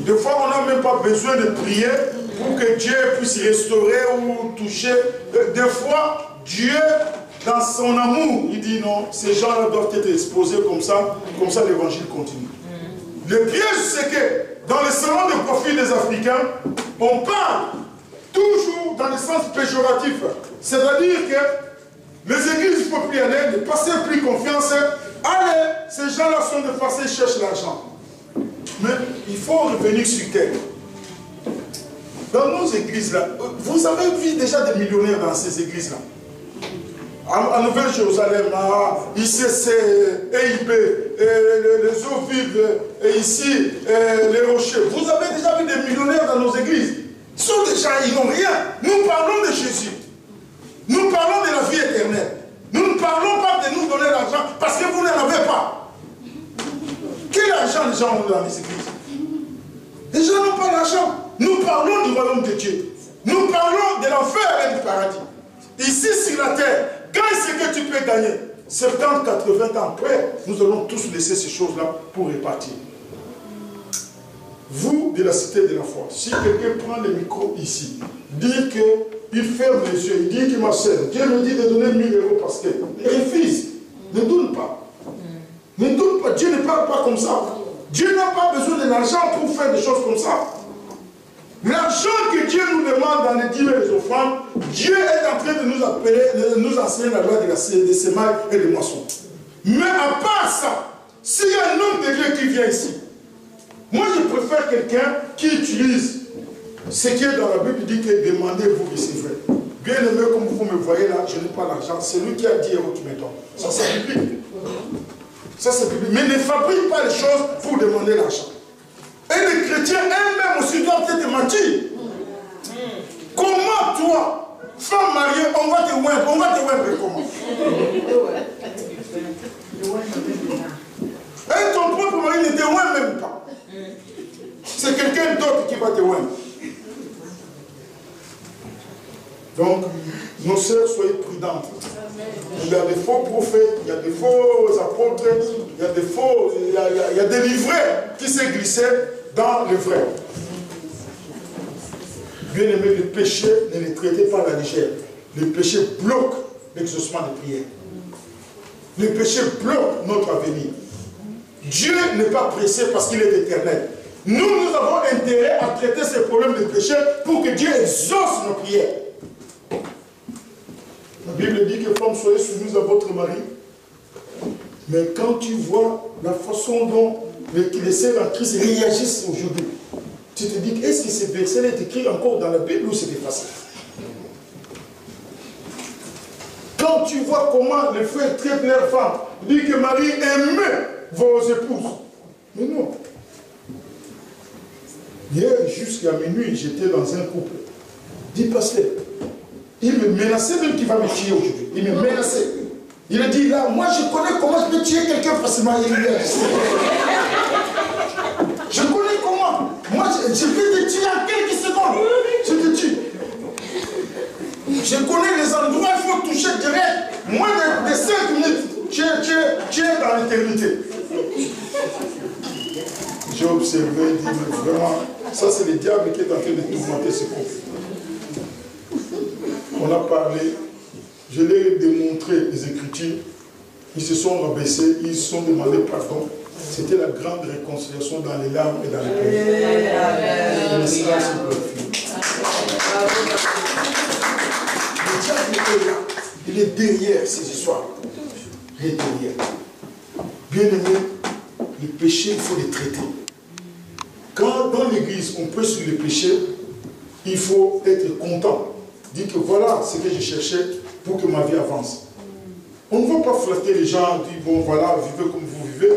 Des fois, on n'a même pas besoin de prier pour que Dieu puisse restaurer ou toucher. Des fois, Dieu, dans son amour, il dit non, ces gens-là doivent être exposés comme ça l'évangile continue. Le piège, c'est que dans les salons de profit des Africains, on parle toujours dans le sens péjoratif. C'est-à-dire que les églises ne peuvent plus aller, ne passez plus confiance. Allez, ces gens-là sont de façon, ils cherchent l'argent. Mais il faut revenir sur terre. Dans nos églises-là, vous avez vu déjà des millionnaires dans ces églises-là. En Nouvelle-Jérusalem, ICC, EIB, les eaux vives, et ici, les rochers. Vous avez déjà vu des millionnaires dans nos églises. Ils sont déjà, ils n'ont rien. Nous parlons de Jésus. Nous parlons de la vie éternelle. Nous ne parlons pas de nous donner l'argent parce que vous n'en avez pas. Quel argent les gens ont dans les églises? Les gens n'ont pas d'argent. Nous parlons du royaume de Dieu. Nous parlons de l'enfer et du paradis. Ici sur la terre, gagne ce que tu peux gagner. 70, 80 ans après, nous allons tous laisser ces choses-là pour repartir. Vous, de la cité de la foi, si quelqu'un prend le micro ici, dit qu'il ferme les yeux, il dit que ma soeur, Dieu me dit de donner 1000 € parce que il refuse. Ne donne pas. Ne donne pas. Dieu ne parle pas comme ça. Dieu n'a pas besoin de l'argent pour faire des choses comme ça. L'argent que Dieu nous demande dans les dîmes et les offrandes, Dieu est en train de nous appeler, de nous enseigner la loi des semailles et des moissons. Mais à part ça, s'il y a un homme de Dieu qui vient ici, moi je préfère quelqu'un qui utilise ce qui est dans la Bible, dit que demandez-vous recevrez. Bien aimé, comme vous me voyez là, je n'ai pas l'argent, c'est lui qui a dit « tu me donnes ». Ça c'est biblique. Ça c'est biblique. Mais ne fabrique pas les choses pour demander l'argent. Et les chrétiens eux-mêmes aussi doivent être mentir. Comment toi, femme mariée, on va te wimper comment? Et ton propre mari ne te wimpe même pas. C'est quelqu'un d'autre qui va te wimper. Donc, nos sœurs, soyez prudentes. Il y a des faux prophètes, il y a des faux apôtres, il y a des faux, il y a des livrets qui s'est glissé dans le vrai. Bien aimé, le péché, ne les traitez pas à la légère. Le péché bloque l'exaucement des prières. Le péché bloque notre avenir. Dieu n'est pas pressé parce qu'il est éternel. Nous avons intérêt à traiter ces problèmes de péché pour que Dieu exauce nos prières. La Bible dit que femmes, soyez soumises à votre mari. Mais quand tu vois la façon dont les sœurs en Christ réagissent aujourd'hui, tu te dis, est-ce que ce verset est écrit encore dans la Bible ou c'est effacé? Quand tu vois comment les frères traitent leurs femmes, dit que Marie aimait vos épouses. Mais non. Hier, jusqu'à minuit, j'étais dans un couple. Dit pasteur, il me menaçait même qu'il va me tuer aujourd'hui. Il me menaçait. Il a dit là, moi je connais comment je peux tuer quelqu'un facilement. Il me je connais comment. Moi je vais te tuer en quelques secondes. Je te tue. Je connais les endroits, il faut toucher direct. Moins de 5 minutes, tu es dans l'éternité. J'ai observé, dit, mais vraiment, ça c'est le diable qui est en train de tourmenter ce couple. On a parlé, je leur ai démontré les Écritures, ils se sont rabaissés, ils se sont demandé pardon. C'était la grande réconciliation dans les larmes et dans les pleurs. Le silence le diable est là, il est derrière ces histoires. Il est derrière. Bien aimé, les péchés, il faut les traiter. Quand dans l'église on peut sur les péchés, il faut être content. Dire que voilà ce que je cherchais pour que ma vie avance. On ne va pas flatter les gens, dire bon voilà, vivez comme vous vivez.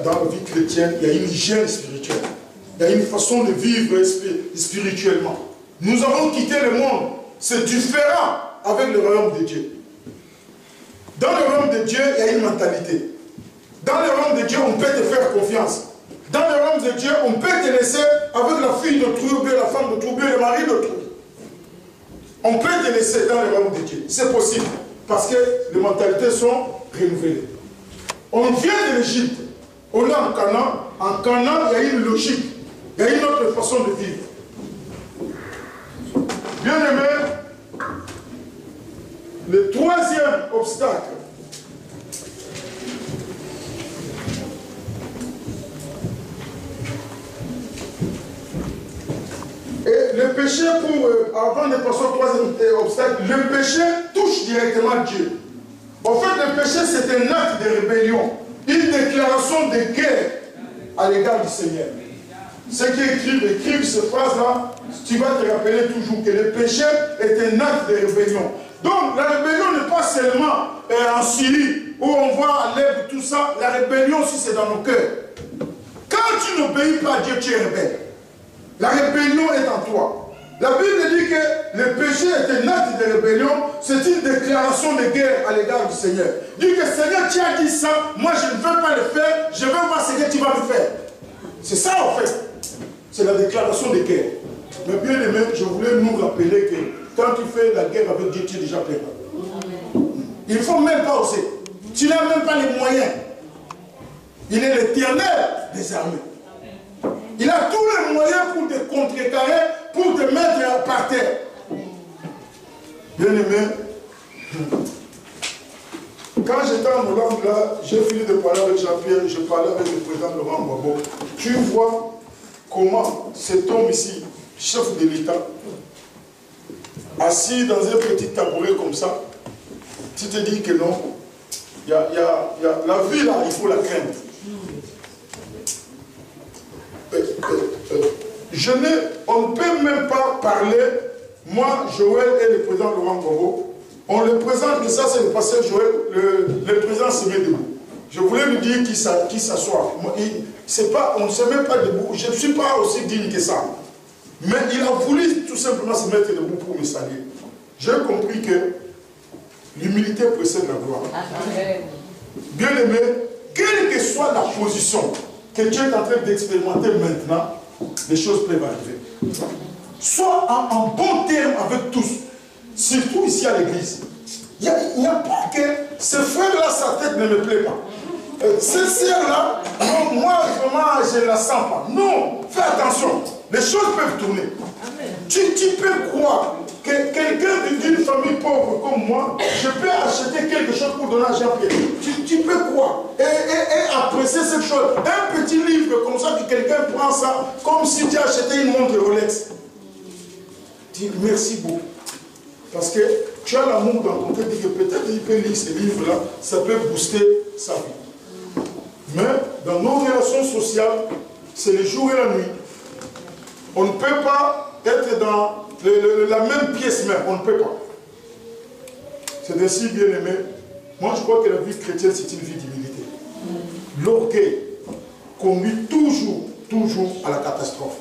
Dans la vie chrétienne, il y a une hygiène spirituelle. Il y a une façon de vivre spirituellement. Nous avons quitté le monde. C'est différent avec le royaume de Dieu. Dans le royaume de Dieu, il y a une mentalité. Dans le royaume de Dieu, on peut te faire confiance. Dans le royaume de Dieu, on peut te laisser avec la fille d'autrui, ou bien la femme d'autrui, ou bien le mari d'autrui. On peut te laisser dans le royaume de Dieu. C'est possible. Parce que les mentalités sont renouvelées. On vient de l'Égypte. On est en Canaan. En Canaan, il y a une logique. Il y a une autre façon de vivre. Bien aimé, le troisième obstacle. Et le péché, avant de passer au troisième obstacle, le péché touche directement Dieu. En fait, le péché, c'est un acte de rébellion, une déclaration de guerre à l'égard du Seigneur. Ceux qui écrivent cette phrase-là, tu vas te rappeler toujours que le péché est un acte de rébellion. Donc, la rébellion n'est pas seulement en Syrie, où on voit à l'Ève tout ça, la rébellion aussi c'est dans nos cœurs. Quand tu n'obéis pas à Dieu, tu es rebelle. La rébellion est en toi. La Bible dit que le péché est un acte de rébellion, c'est une déclaration de guerre à l'égard du Seigneur. Dis que Seigneur, tu as dit ça, moi je ne veux pas le faire, je veux voir ce que tu vas me faire. C'est ça en fait. C'est la déclaration de guerre. Mais bien aimé, je voulais nous rappeler que quand tu fais la guerre avec Dieu, tu es déjà préparé. Il ne faut même pas oser. Tu n'as même pas les moyens. Il est l'Éternel des armées. Il a tous les moyens pour te contrecarrer, pour te mettre par terre. Bien aimé, quand j'étais en Hollande là, j'ai fini de parler avec Jean-Pierre, je parlais avec le président Laurent Gbagbo. Tu vois comment cet homme ici, chef de l'État, assis dans un petit tabouret comme ça, tu te dis que non, la vie là, il faut la craindre. On ne peut même pas parler, moi, Joël et le président Laurent Gbagbo, on le présente, que ça c'est le pasteur Joël, le président se met debout. Je voulais lui dire qu'il s'assoit. On ne se met pas debout, je ne suis pas aussi digne que ça. Mais il a voulu tout simplement se mettre debout pour me saluer. J'ai compris que l'humilité précède la gloire. Bien aimé, quelle que soit la position que tu es en train d'expérimenter maintenant, les choses peuvent arriver. Sois en bon terme avec tous, surtout ici à l'église. Il n'y a pas que ce frère-là, sa tête ne me plaît pas. Cette sœur-là, moi vraiment je ne la sens pas. Non, fais attention, les choses peuvent tourner. Tu peux croire que quelqu'un d'une famille pauvre comme moi, je peux acheter quelque chose pour donner à Jean-Pierre. Tu peux croire et apprécier cette chose. Un petit livre comme ça, que quelqu'un prend ça, comme si tu achetais une montre Rolex. Dis merci beaucoup. Parce que tu as l'amour dans ton cœur, que peut-être il peut lire ces livres-là, ça peut booster sa vie. Mais dans nos relations sociales, c'est le jour et la nuit. On ne peut pas être dans la même pièce même, on ne peut pas. C'est ainsi, bien aimé. Moi, je crois que la vie chrétienne, c'est une vie d'humilité. L'orgueil conduit toujours à la catastrophe.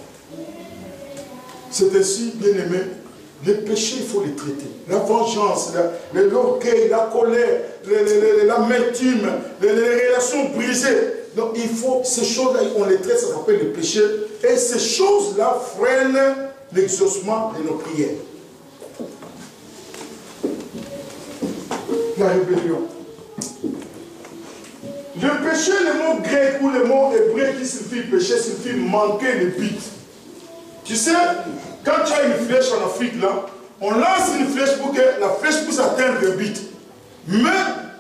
C'est ainsi, bien aimé, les péchés, il faut les traiter. La vengeance, l'orgueil, la colère, l'amertume, les relations brisées. Donc, il faut, ces choses-là, on les traite, ça s'appelle le péché. Et ces choses-là freinent l'exaucement de nos prières. La rébellion. Le péché, le mot grec ou le mot hébreu qui signifie péché, signifie manquer le but. Tu sais, quand tu as une flèche en Afrique, là, on lance une flèche pour que la flèche puisse atteindre le but. Mais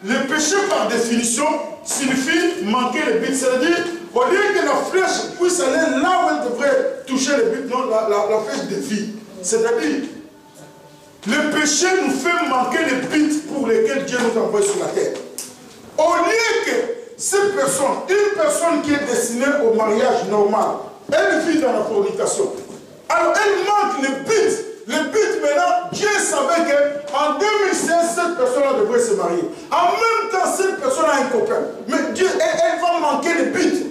le péché, par définition, signifie manquer le but. C'est-à-dire, au lieu que la flèche puisse aller là où elle devrait toucher le but, non, la flèche défie. C'est-à-dire, le péché nous fait manquer le but pour lequel Dieu nous envoie sur la terre. Au lieu que cette personne, une personne qui est destinée au mariage normal, elle vit dans la fornication. Alors elle manque le but. Le but maintenant, Dieu savait qu'en 2016, cette personne-là devrait se marier. En même temps, cette personne a un copain. Mais Dieu, elle va manquer le but.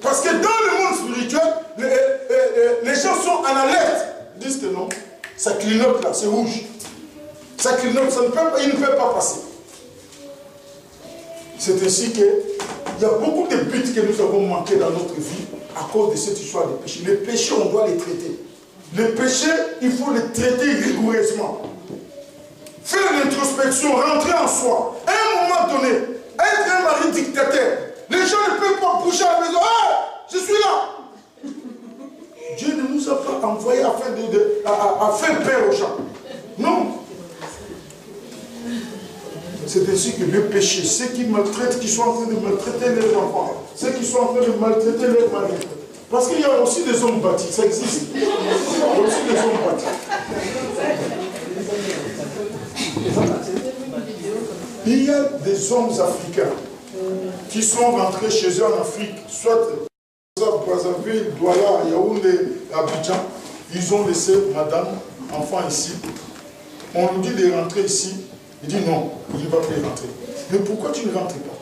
Parce que dans le monde spirituel, les gens sont en alerte. Ils disent que non, ça clignote là, c'est rouge. Ça clignote, il ne peut pas passer. C'est ainsi qu'il y a beaucoup de buts que nous avons manqués dans notre vie à cause de cette histoire de péché. Les péchés, on doit les traiter. Les péchés, il faut les traiter rigoureusement. Faire l'introspection, rentrer en soi. À un moment donné, être un mari dictateur. Les gens ne peuvent pas bouger à la maison. Ah, je suis là. Dieu ne nous a pas envoyés à faire peur aux gens. Non. C'est ainsi que le péché, ceux qui maltraitent, qui sont en train de maltraiter les enfants, ceux qui sont en train de maltraiter les maris. Parce qu'il y a aussi des hommes bâtis, ça existe. Il y a aussi des hommes bâtis. Il y a des hommes africains qui sont rentrés chez eux en Afrique, soit Brazzaville, Douala, Yaoundé, Abidjan. Ils ont laissé madame, enfant ici. On lui dit de rentrer ici. Il dit non, il ne va plus rentrer. Mais pourquoi tu ne rentres pas?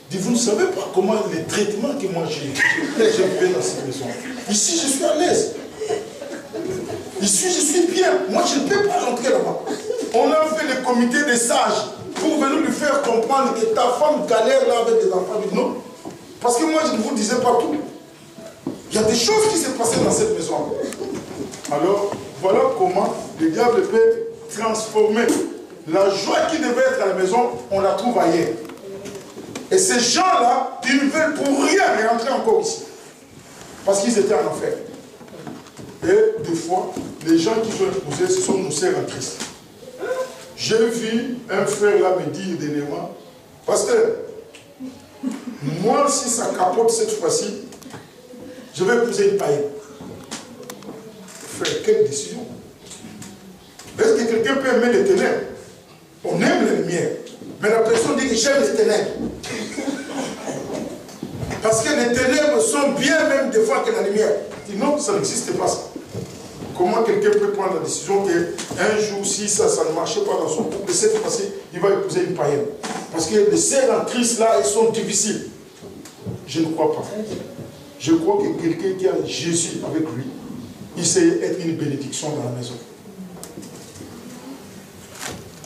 Il dit, vous ne savez pas comment les traitements que moi j'ai fait dans cette maison. Ici, je suis à l'aise. Ici, je suis bien. Moi, je ne peux pas rentrer là-bas. On a fait le comité des sages pour venir lui faire comprendre que ta femme galère là avec des enfants. Il dit non. Parce que moi, je ne vous disais pas tout. Il y a des choses qui se passaient dans cette maison. Alors, voilà comment le diable peut transformer la joie qui devait être à la maison, on la trouve ailleurs. Et ces gens-là, ils ne veulent pour rien rentrer encore ici. Parce qu'ils étaient en enfer. Et des fois, les gens qui sont épousés, ce sont nos sœurs en Christ. J'ai vu un frère là me dire dernièrement, pasteur, moi si ça capote cette fois-ci, je vais épouser une païenne. Frère, quelle décision? Est-ce que quelqu'un peut aimer les ténèbres? On aime les lumières. Mais la personne dit que j'aime les ténèbres. Parce que les ténèbres sont bien même des fois que la lumière. Il dit non, ça n'existe pas ça. Comment quelqu'un peut prendre la décision qu'un jour, si ça ne marchait pas dans son couple, cette fois-ci, il va épouser une païenne? Parce que les sœurs en Christ là, elles sont difficiles. Je ne crois pas. Je crois que quelqu'un qui a Jésus avec lui, il sait être une bénédiction dans la maison.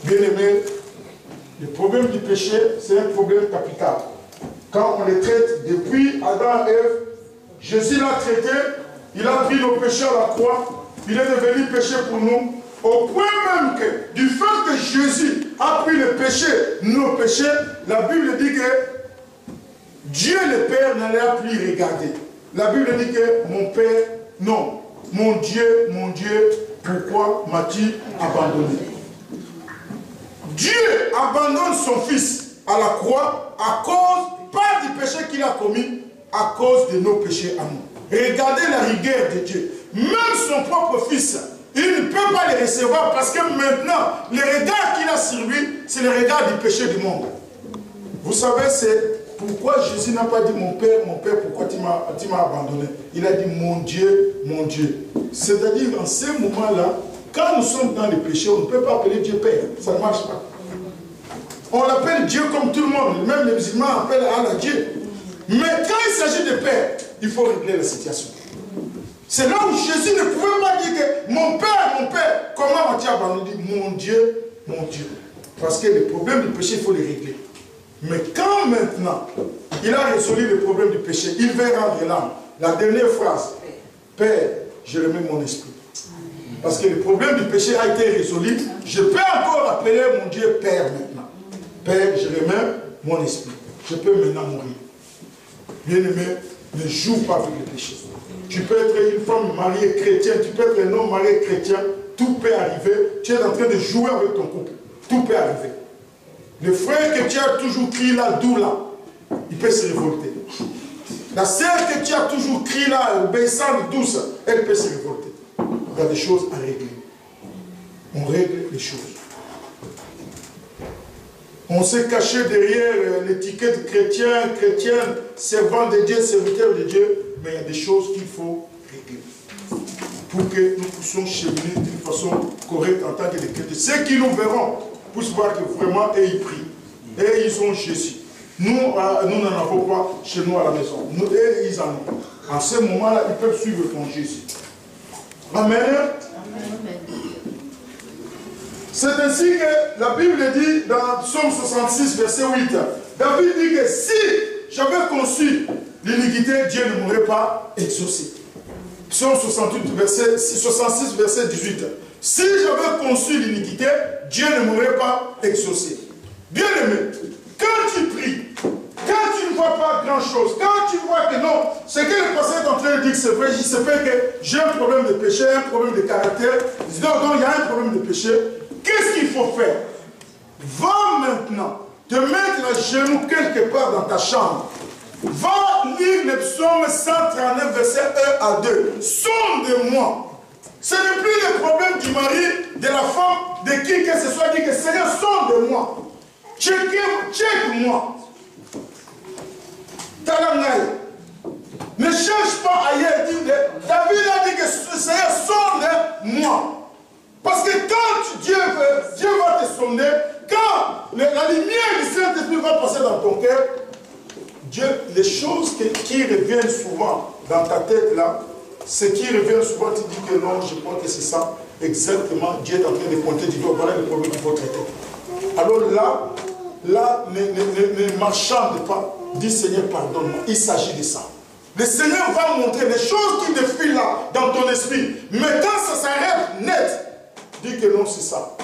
Bien-aimés, le problème du péché, c'est un problème capital. Quand on les traite depuis Adam et Ève, Jésus l'a traité, il a pris nos péchés à la croix, il est devenu péché pour nous, au point même que, du fait que Jésus a pris le péché, nos péchés, la Bible dit que Dieu le Père n'allait plus regarder. La Bible dit que mon Père, non, mon Dieu, pourquoi m'as-tu abandonné? Dieu abandonne son fils à la croix à cause, pas du péché qu'il a commis, à cause de nos péchés à nous. Regardez la rigueur de Dieu. Même son propre fils, il ne peut pas le recevoir parce que maintenant, le regard qu'il a sur lui, c'est le regard du péché du monde. Vous savez, c'est pourquoi Jésus n'a pas dit mon Père, pourquoi tu m'as abandonné? Il a dit mon Dieu, mon Dieu. C'est-à-dire, en ce moment-là, quand nous sommes dans le péché, on ne peut pas appeler Dieu Père. Ça ne marche pas. On l'appelle Dieu comme tout le monde. Même les musulmans appellent Allah Dieu. Mais quand il s'agit de Père, il faut régler la situation. C'est là où Jésus ne pouvait pas dire que mon Père, comment m'as-tu abandonné? Mon Dieu, mon Dieu. Parce que les problèmes du péché, il faut les régler. Mais quand maintenant, il a résolu le problème du péché, il va rendre l'âme. La dernière phrase, Père, je remets mon esprit. Parce que le problème du péché a été résolu. Je peux encore appeler mon Dieu Père maintenant. Père, je remets mon esprit. Je peux maintenant mourir. Bien-aimé, ne joue pas avec le péché. Tu peux être une femme mariée chrétienne, tu peux être un homme marié chrétien, tout peut arriver. Tu es en train de jouer avec ton couple. Tout peut arriver. Le frère que tu as toujours crié là, d'où là, il peut se révolter. La sœur que tu as toujours crié là, obéissante, douce, elle peut se révolter. Il y a des choses à régler. On règle les choses. On s'est caché derrière l'étiquette chrétienne, servant de Dieu, serviteur de Dieu, mais il y a des choses qu'il faut régler. Pour que nous puissions cheminer d'une façon correcte en tant que des chrétiens. Ceux qui nous verront puissent voir que vraiment, ils prient. Et ils ont Jésus. Nous n'en avons pas chez nous à la maison. Nous, et ils en ont. En ce moment-là, ils peuvent suivre ton Jésus. Amen. C'est ainsi que la Bible dit dans Psaume 66, verset 8. David dit que si j'avais conçu l'iniquité, Dieu ne m'aurait pas exaucé. Psaume 68, verset 66, verset 18. Si j'avais conçu l'iniquité, Dieu ne m'aurait pas exaucé. Bien aimé, quand tu pries, quand tu ne vois pas grand-chose, quand tu vois que non, ce que le pasteur est en train de dire, c'est vrai, il se fait que j'ai un problème de péché, un problème de caractère, donc il y a un problème de péché, qu'est-ce qu'il faut faire? Va maintenant te mettre à genoux quelque part dans ta chambre. Va lire le psaume 139, verset 1 à 2. Sonde-moi. Ce n'est plus le problème du mari, de la femme, de qui que ce soit, dit que Seigneur, sonde-moi. Check-moi. Talangaï. Ne cherche pas ailleurs. David a dit que Seigneur, sonde-moi. Parce que quand Dieu va te sonder, quand la lumière du Saint-Esprit va passer dans ton cœur, Dieu, les choses qui reviennent souvent dans ta tête là, ce qui revient souvent, tu dis que non, je crois que c'est ça. Exactement, Dieu est en train de pointer du doigt, voilà le problème qu'il faut traiter. Alors là, ne marchande pas, dis Seigneur, pardonne-moi. Il s'agit de ça. Le Seigneur va montrer les choses qui défilent là, dans ton esprit. Mais quand ça s'arrête net, dis que non, c'est ça.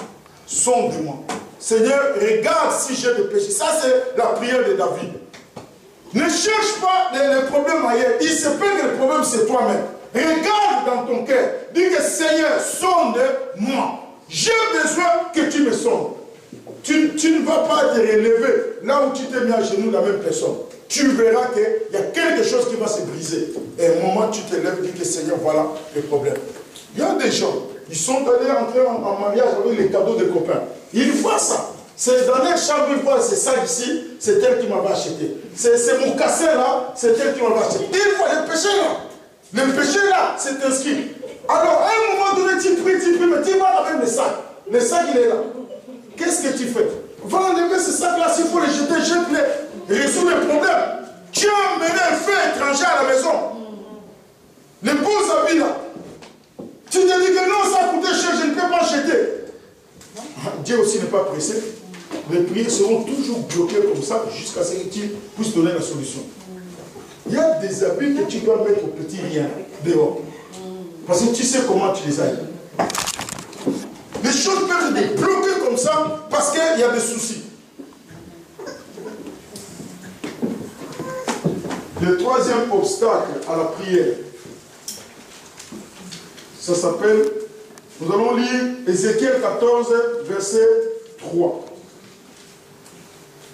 Sonde-moi. Seigneur, regarde si j'ai des péchés. Ça, c'est la prière de David. Ne cherche pas les problèmes ailleurs. Il se peut que le problème, c'est toi-même. Regarde dans ton cœur. Dis que Seigneur, sonde-moi. J'ai besoin que tu me sondes. Tu ne vas pas te relever là où tu t'es mis à genoux la même personne. Tu verras qu'il y a quelque chose qui va se briser. Et au moment où tu te lèves, dis que Seigneur, voilà le problème. Il y a des gens, ils sont allés entrer en mariage avec les cadeaux des copains. Ils voient ça. C'est dans les chambres, ils voient, c'est ça ici, c'est elle qui m'avait acheté. C'est mon cassé là, c'est elle qui m'avait acheté. Ils voient le péché là. Le péché là, c'est inscrit. Alors, à un moment donné, tu pries, mais tu vas avec le sac. Le sac, il est là. Qu'est-ce que tu fais? Va enlever ce sac-là, s'il faut les jeter, jette-les. Résoudre le problème. Tu as emmené un feu étranger à la maison. Les beaux habits là. Tu te dis que non, ça a coûté cher, je ne peux pas jeter. Dieu aussi n'est pas pressé. Les prières seront toujours bloquées comme ça jusqu'à ce que tu puisses donner la solution. Il y a des habits que tu dois mettre au petit rien dehors. Parce que tu sais comment tu les as. Les choses peuvent être bloquées comme ça parce qu'il y a des soucis. Le troisième obstacle à la prière, ça s'appelle, nous allons lire Ézéchiel 14, verset 3.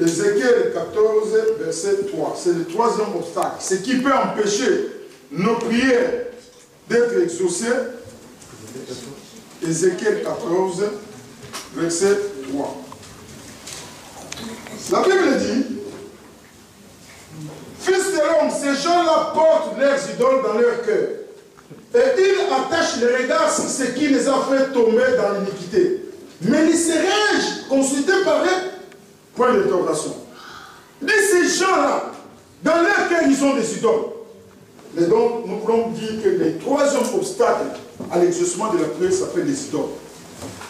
Ézéchiel 14, verset 3. C'est le troisième obstacle. Ce qui peut empêcher nos prières d'être exaucées. Ézéchiel 14, verset 3. La Bible dit, fils de l'homme, ces gens-là portent leurs idoles dans leur cœur. Et ils attachent le regard sur ce qui les a fait tomber dans l'iniquité. Mais les serais-je consulté par eux? Point d'interrogation. Dis ces gens-là, dans leur cœur, ils ont des idoles. Et donc, nous pouvons dire que le troisième obstacle à l'exaucement de la prière s'appelle les idoles.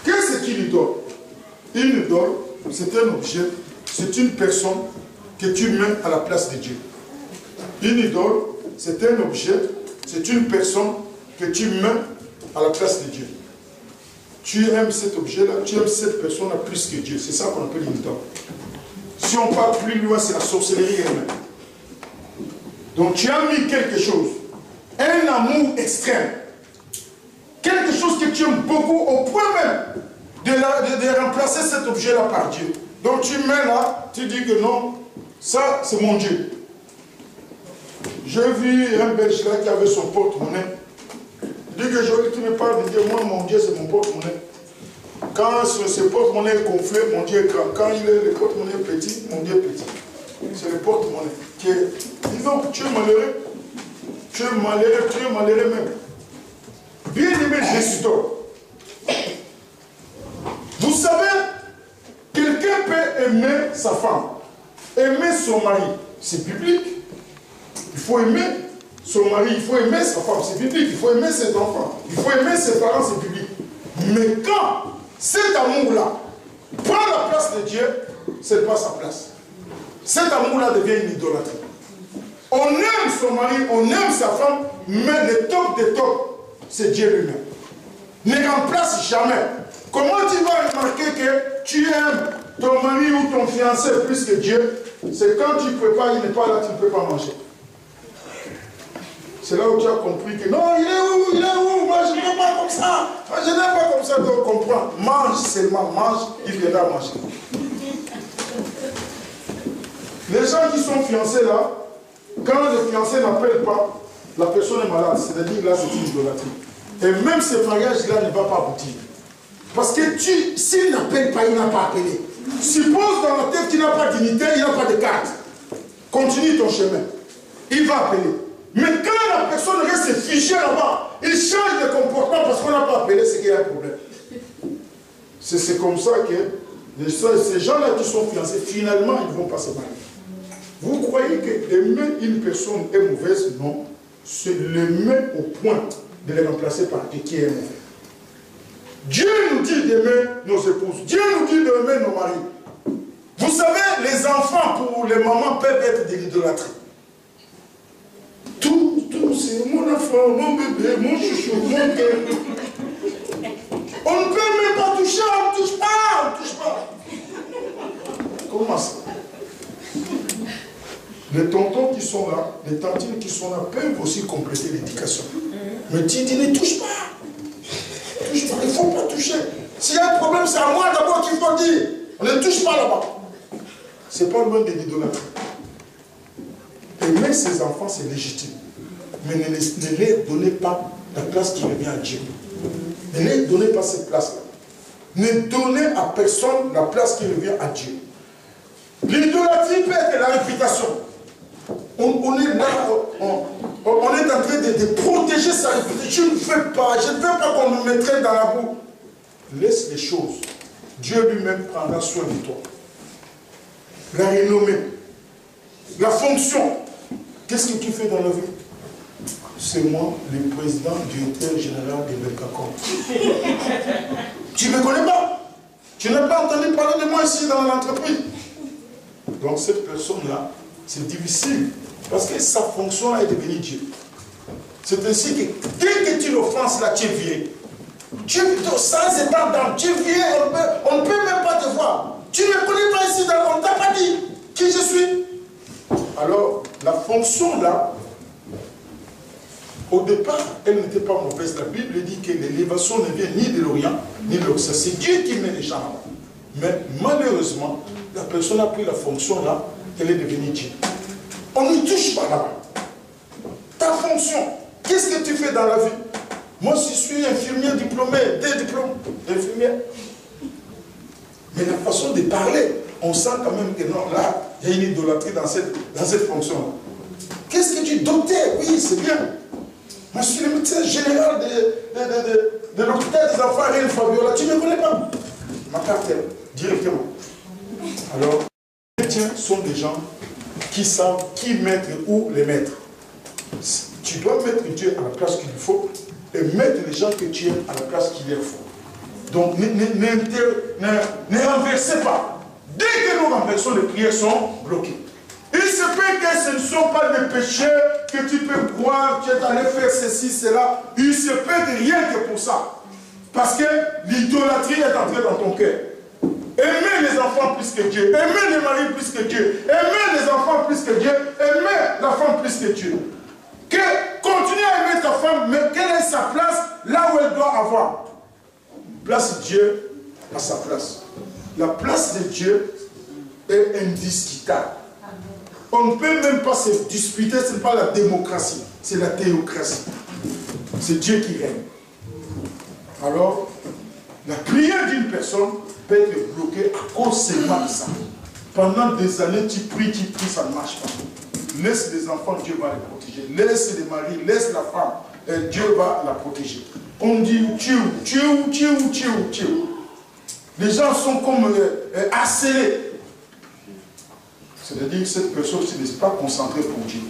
Qu'est-ce qu'une idole? Une idole, c'est un objet, c'est une personne que tu mets à la place de Dieu. Une idole, c'est un objet, c'est une personne que tu mets à la place de Dieu. Tu aimes cet objet-là, tu aimes cette personne-là plus que Dieu. C'est ça qu'on appelle une idole. Si on parle plus loin, c'est la sorcellerie elle-même. Donc tu as mis quelque chose, un amour extrême, quelque chose que tu aimes beaucoup au point même de remplacer cet objet-là par Dieu. Donc tu mets là, tu dis que non, ça c'est mon Dieu. J'ai vu un Belge là qui avait son porte-monnaie. Il dit que Joël, tu me parles de Dieu, moi mon Dieu c'est mon porte-monnaie. Quand ce porte-monnaie est gonflé, mon Dieu est grand. Quand le porte-monnaie est petit, mon Dieu est petit. C'est le porte-monnaie qui est... Disons, tu es malheureux. Tu es malheureux même. Bien aimé Jésus. Vous savez, quelqu'un peut aimer sa femme, aimer son mari, c'est biblique. Il faut aimer son mari, il faut aimer sa femme, c'est biblique. Il faut aimer ses enfants, il faut aimer ses parents, c'est biblique. Mais quand cet amour-là prend la place de Dieu, ce n'est pas sa place. Cet amour-là devient une idolâtrie. On aime son mari, on aime sa femme, mais le top des tops, c'est Dieu lui-même. Ne remplace jamais. Comment tu vas remarquer que tu aimes ton mari ou ton fiancé plus que Dieu? C'est quand tu ne peux pas, il n'est pas là, tu ne peux pas manger. C'est là où tu as compris que non, il est où? Il est où? Moi, je ne veux pas comme ça. Moi, je n'aime pas comme ça. Donc, comprends. Mange seulement, mange, il viendra manger. Les gens qui sont fiancés là, quand le fiancé n'appelle pas, la personne est malade. C'est-à-dire là, c'est une idolâtrie. Et même ce mariage-là ne va pas aboutir. Parce que s'il n'appelle pas, il n'a pas appelé. Suppose dans la tête qu'il n'a pas d'unité, il n'a pas de carte. Continue ton chemin. Il va appeler. Mais quand la personne reste figée là-bas, il change de comportement parce qu'on n'a pas appelé, c'est qu'il y a un problème. C'est comme ça que ces gens-là qui sont fiancés, finalement, ils ne vont pas se marier. Vous croyez que aimer une personne est mauvaise? Non. C'est l'aimer au point de les remplacer par Dieu qui est mauvais. Dieu nous dit d'aimer nos épouses. Dieu nous dit d'aimer nos maris. Vous savez, les enfants pour les mamans peuvent être de l'idolâtrie. Tout, c'est mon enfant, mon bébé, mon chouchou, mon cœur. On ne peut même pas toucher, on ne touche pas, on ne touche pas. Comment ça? Les tontons qui sont là, les tantines qui sont là peuvent aussi compléter l'éducation. Mais tu dis ne touche pas. Touche pas, il ne faut pas toucher. S'il y a un problème, c'est à moi d'abord qu'il faut dire. On ne touche pas là-bas. Ce n'est pas loin de l'idolâtrie. Aimer ses enfants, c'est légitime. Mais ne les donnez pas la place qui revient à Dieu. Ne les donnez pas cette place-là. Ne donnez à personne la place qui revient à Dieu. L'idolâtrie peut être la réputation. On est là, on est en train de protéger sa réputation. Je ne veux pas qu'on me mette dans la boue. Laisse les choses. Dieu lui-même prendra soin de toi. La renommée, la fonction. Qu'est-ce que tu fais dans la vie? C'est moi, le président, directeur général de Belcacom. Tu ne me connais pas? Tu n'as pas entendu parler de moi ici dans l'entreprise? Donc cette personne-là, c'est difficile. Parce que sa fonction est devenue Dieu. C'est ainsi que dès que tu l'offenses là, tu es vieux. Sans état d'âme, tu es vieux, on ne peut même pas te voir. Tu ne me connais pas ici, on ne t'a pas dit qui je suis. Alors, la fonction là, au départ, elle n'était pas mauvaise. La Bible dit que l'élévation ne vient ni de l'Orient, ni de l'Occident. C'est Dieu qui met les gens là-bas. Mais malheureusement, la personne a pris la fonction là, elle est devenue Dieu. On ne touche pas là-bas. Ta fonction, qu'est-ce que tu fais dans la vie? Moi, je suis infirmier diplômé, des diplômes d'infirmière. Mais la façon de parler, on sent quand même que non, là, il y a une idolâtrie dans cette fonction-là. Qu'est-ce que tu docteur? Oui, c'est bien. Moi, je suis le médecin général de l'hôpital des enfants Réal Fabiola. Tu ne me connais pas? Ma carte est là, directement. Alors, les chrétiens sont des gens qui savent qui mettre et où les mettre. Tu dois mettre Dieu à la place qu'il faut et mettre les gens que tu aimes à la place qu'il leur faut. Donc, ne renversez pas. Dès que nous renversons, les prières sont bloquées. Il se peut que ce ne sont pas des péchés que tu peux croire, tu es allé faire ceci, cela. Il se peut de rien que pour ça. Parce que l'idolâtrie est entrée dans ton cœur. Aimer les enfants plus que Dieu, aimer les maris plus que Dieu, aimer les enfants plus que Dieu, aimer la femme plus que Dieu. Continue à aimer ta femme, mais quelle est sa place là où elle doit avoir? Place Dieu à sa place. La place de Dieu est indiscutable. On ne peut même pas se disputer, ce n'est pas la démocratie, c'est la théocratie. C'est Dieu qui règne. Alors, la prière d'une personne peut être bloquée à cause seulement de ça. Pendant des années, tu pries, ça ne marche pas. Laisse les enfants, Dieu va les protéger. Laisse les maris, laisse la femme, et Dieu va la protéger. On dit, tu es où? Les gens sont comme harcelés. C'est-à-dire que cette personne ne s'est pas concentrée pour Dieu.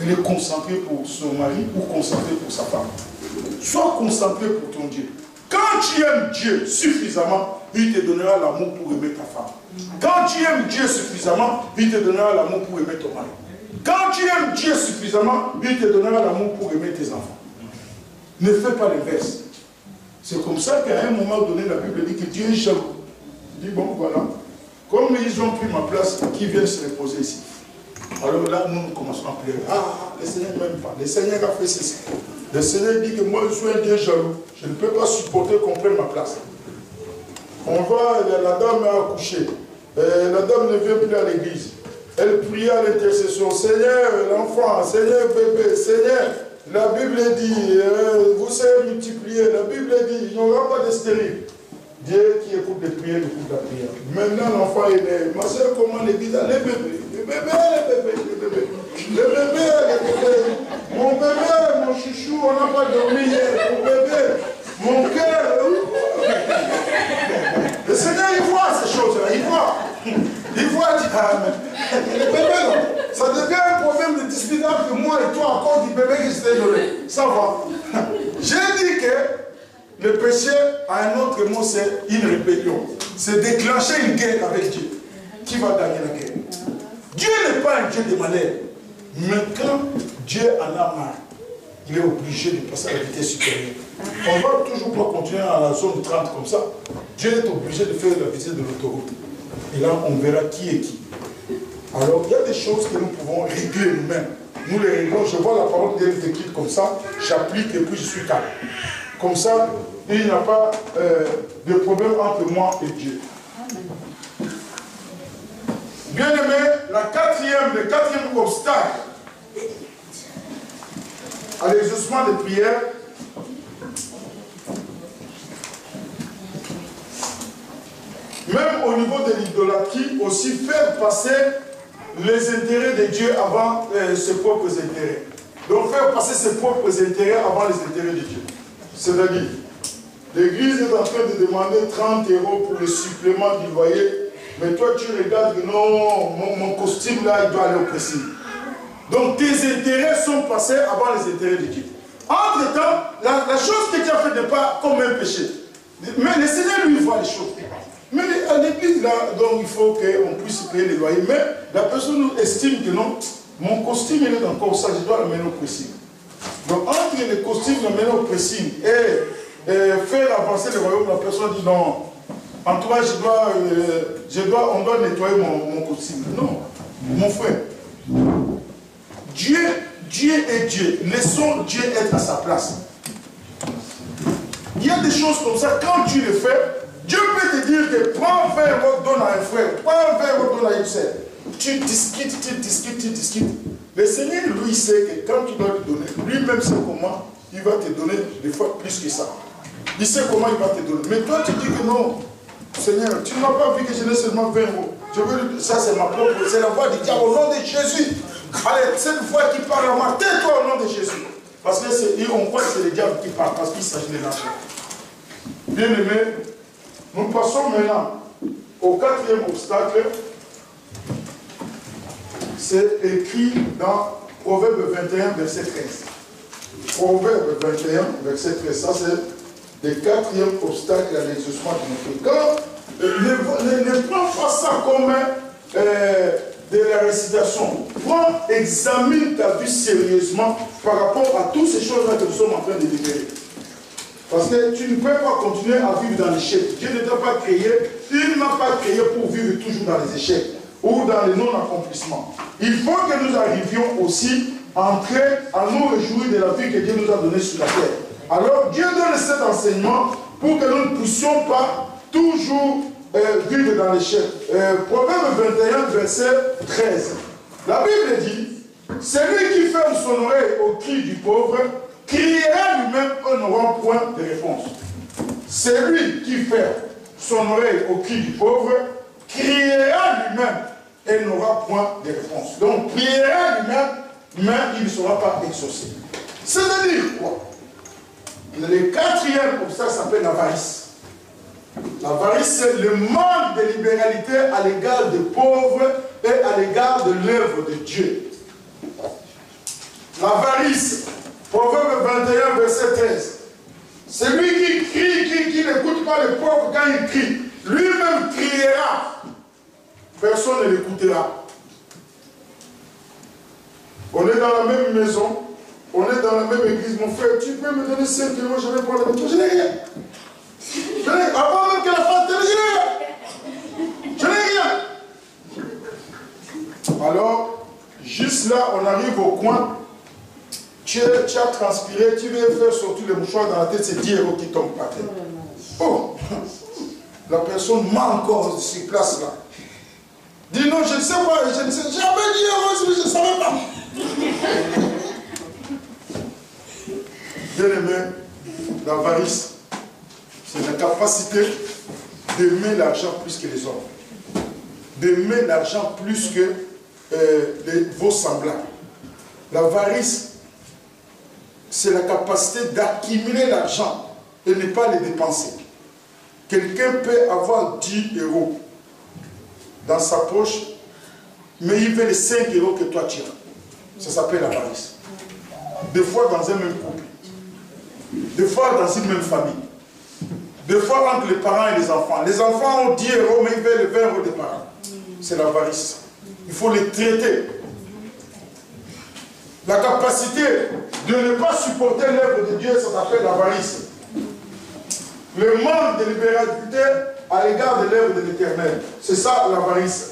Elle est concentrée pour son mari ou concentrée pour sa femme. Sois concentré pour ton Dieu. Quand tu aimes Dieu suffisamment, il te donnera l'amour pour aimer ta femme. Quand tu aimes Dieu suffisamment, il te donnera l'amour pour aimer ton mari. Quand tu aimes Dieu suffisamment, il te donnera l'amour pour aimer tes enfants. Ne fais pas l'inverse. C'est comme ça qu'à un moment donné, la Bible dit que Dieu est jaloux. Il dit, bon, voilà. Comme ils ont pris ma place, qui viennent se reposer ici. Alors là, nous commençons à pleurer. Ah, le Seigneur ne m'aime pas. Le Seigneur a fait ceci. Le Seigneur dit que moi, je suis un Dieu jaloux. Je ne peux pas supporter qu'on prenne ma place. On va, la dame a accouché. La dame ne vient plus à l'église. Elle prie à l'intercession. Seigneur, l'enfant, Seigneur, bébé, Seigneur. La Bible dit, vous savez multiplier. La Bible dit, il n'y aura pas de stérile. Dieu qui écoute les prières, écoute la prière. Maintenant, l'enfant est né. Ma soeur, comment l'église a les bébés. Les bébés, les bébés, les bébés. Les bébés, les bébés. Mon bébé, mon chouchou, on n'a pas dormi hier. Mon bébé, mon cœur. Le Seigneur, il voit ces choses-là. Il voit. Il voit, il dit, ah, mais les bébés, là, ça devient un problème de dispute entre moi et toi à cause du bébé que je t'ai donné. Ça va. J'ai dit que le péché, à un autre mot, c'est une rébellion. C'est déclencher une guerre avec Dieu. Qui va gagner la guerre? Dieu n'est pas un Dieu de malheur. Mais quand Dieu en a marre, il est obligé de passer à la vitesse supérieure. On ne va toujours pas continuer à la zone 30 comme ça. Dieu est obligé de faire la vitesse de l'autoroute. Et là, on verra qui est qui. Alors, il y a des choses que nous pouvons régler nous-mêmes. Nous les réglons. Je vois la parole de Dieu écrite comme ça, j'applique et puis je suis calme. Comme ça, il n'y a pas de problème entre moi et Dieu. Bien aimé, le quatrième obstacle à l'exaucement des prières, même au niveau de l'idolâtrie, aussi faire passer les intérêts de Dieu avant ses propres intérêts. Donc faire passer ses propres intérêts avant les intérêts de Dieu. C'est-à-dire, l'église est en train de demander 30 € pour le supplément du loyer, mais toi tu regardes que non, mon costume là, il doit aller au pressing. Donc tes intérêts sont passés avant les intérêts de Dieu. Entre-temps, la chose que tu as fait n'est pas comme un péché. Mais le Seigneur lui voit les choses. Mais à l'église là, donc il faut qu'on puisse payer les loyers. Mais la personne estime que non, mon costume il est encore ça, je dois l'amener au pressing. Donc entre le costume, l'amener au pressing et faire avancer le royaume, la personne dit non, en toi on doit nettoyer mon costume. Non, mon frère. Dieu est Dieu. Laissons Dieu être à sa place. Il y a des choses comme ça, quand tu le fais, Dieu peut te dire que prends un verre, donne à un frère, prends un verre, donne à une sœur. Tu discutes. Le Seigneur, lui, sait que quand tu dois lui donner, lui-même sait comment il va te donner des fois plus que ça. Il sait comment il va te donner. Mais toi, tu dis que non, Seigneur, tu ne m'as pas vu que je n'ai seulement 20 €. Je veux, ça, c'est ma propre, c'est la voix du diable au nom de Jésus. Allez, cette voix qui parle à moi, tais-toi au nom de Jésus. Parce qu'on croit que c'est le diable qui parle, parce qu'il s'agit de l'argent. Bien aimé, nous passons maintenant au quatrième obstacle. C'est écrit dans Proverbe 21, verset 13. Proverbe 21, verset 13. Ça, c'est le quatrième obstacle à l'exaucement de notre corps. Ne prends pas ça comme de la récitation. Examine ta vie sérieusement par rapport à toutes ces choses-là que nous sommes en train de libérer. Parce que tu ne peux pas continuer à vivre dans l'échec. Dieu ne t'a pas créé, il ne m'a pas créé pour vivre toujours dans les échecs ou dans les non-accomplissements. Il faut que nous arrivions aussi à nous réjouir de la vie que Dieu nous a donnée sur la terre. Alors Dieu donne cet enseignement pour que nous ne puissions pas toujours vivre dans l'échec. Proverbe 21, verset 13. La Bible dit, celui qui ferme son oreille au cri du pauvre, criera lui-même et n'aura point de réponse. Celui qui ferme son oreille au cri du pauvre, criera lui-même et n'aura point de réponse. Donc, priera lui-même, mais il ne sera pas exaucé. C'est-à-dire quoi? Le quatrième obstacle s'appelle l'avarice. L'avarice, c'est le manque de libéralité à l'égard des pauvres et à l'égard de l'œuvre de Dieu. L'avarice, Proverbe 21, verset 13. Celui qui crie n'écoute pas le pauvre quand il crie, lui-même criera. Personne ne l'écoutera. On est dans la même maison, on est dans la même église. Mon frère, tu peux me donner 5 euros, je vais prendre le tour. Je n'ai rien. Avant même que la femme te dise, je n'ai rien. Alors, juste là, on arrive au coin. Tu as transpiré, tu veux faire sortir le mouchoir dans la tête, c'est 10 euros qui tombent par terre. Oh, la personne m'a encore sur place là. Dis non, je ne sais pas, je ne sais, j'avais 10 euros, je ne savais pas. Bien aimé, l'avarice, c'est la capacité d'aimer l'argent plus que les hommes. D'aimer l'argent plus que vos semblables. L'avarice, c'est la capacité d'accumuler l'argent et ne pas le dépenser. Quelqu'un peut avoir 10 euros dans sa poche, mais il veut les 5 euros que toi tu as. Ça s'appelle l'avarice. Des fois dans un même couple, des fois dans une même famille, des fois entre les parents et les enfants. Les enfants ont 10 euros, mais ils veulent les 20 euros des parents. C'est l'avarice. Il faut les traiter. La capacité de ne pas supporter l'œuvre de Dieu, ça s'appelle l'avarice. Le manque de libéralité à l'égard de l'œuvre de l'Éternel, c'est ça l'avarice.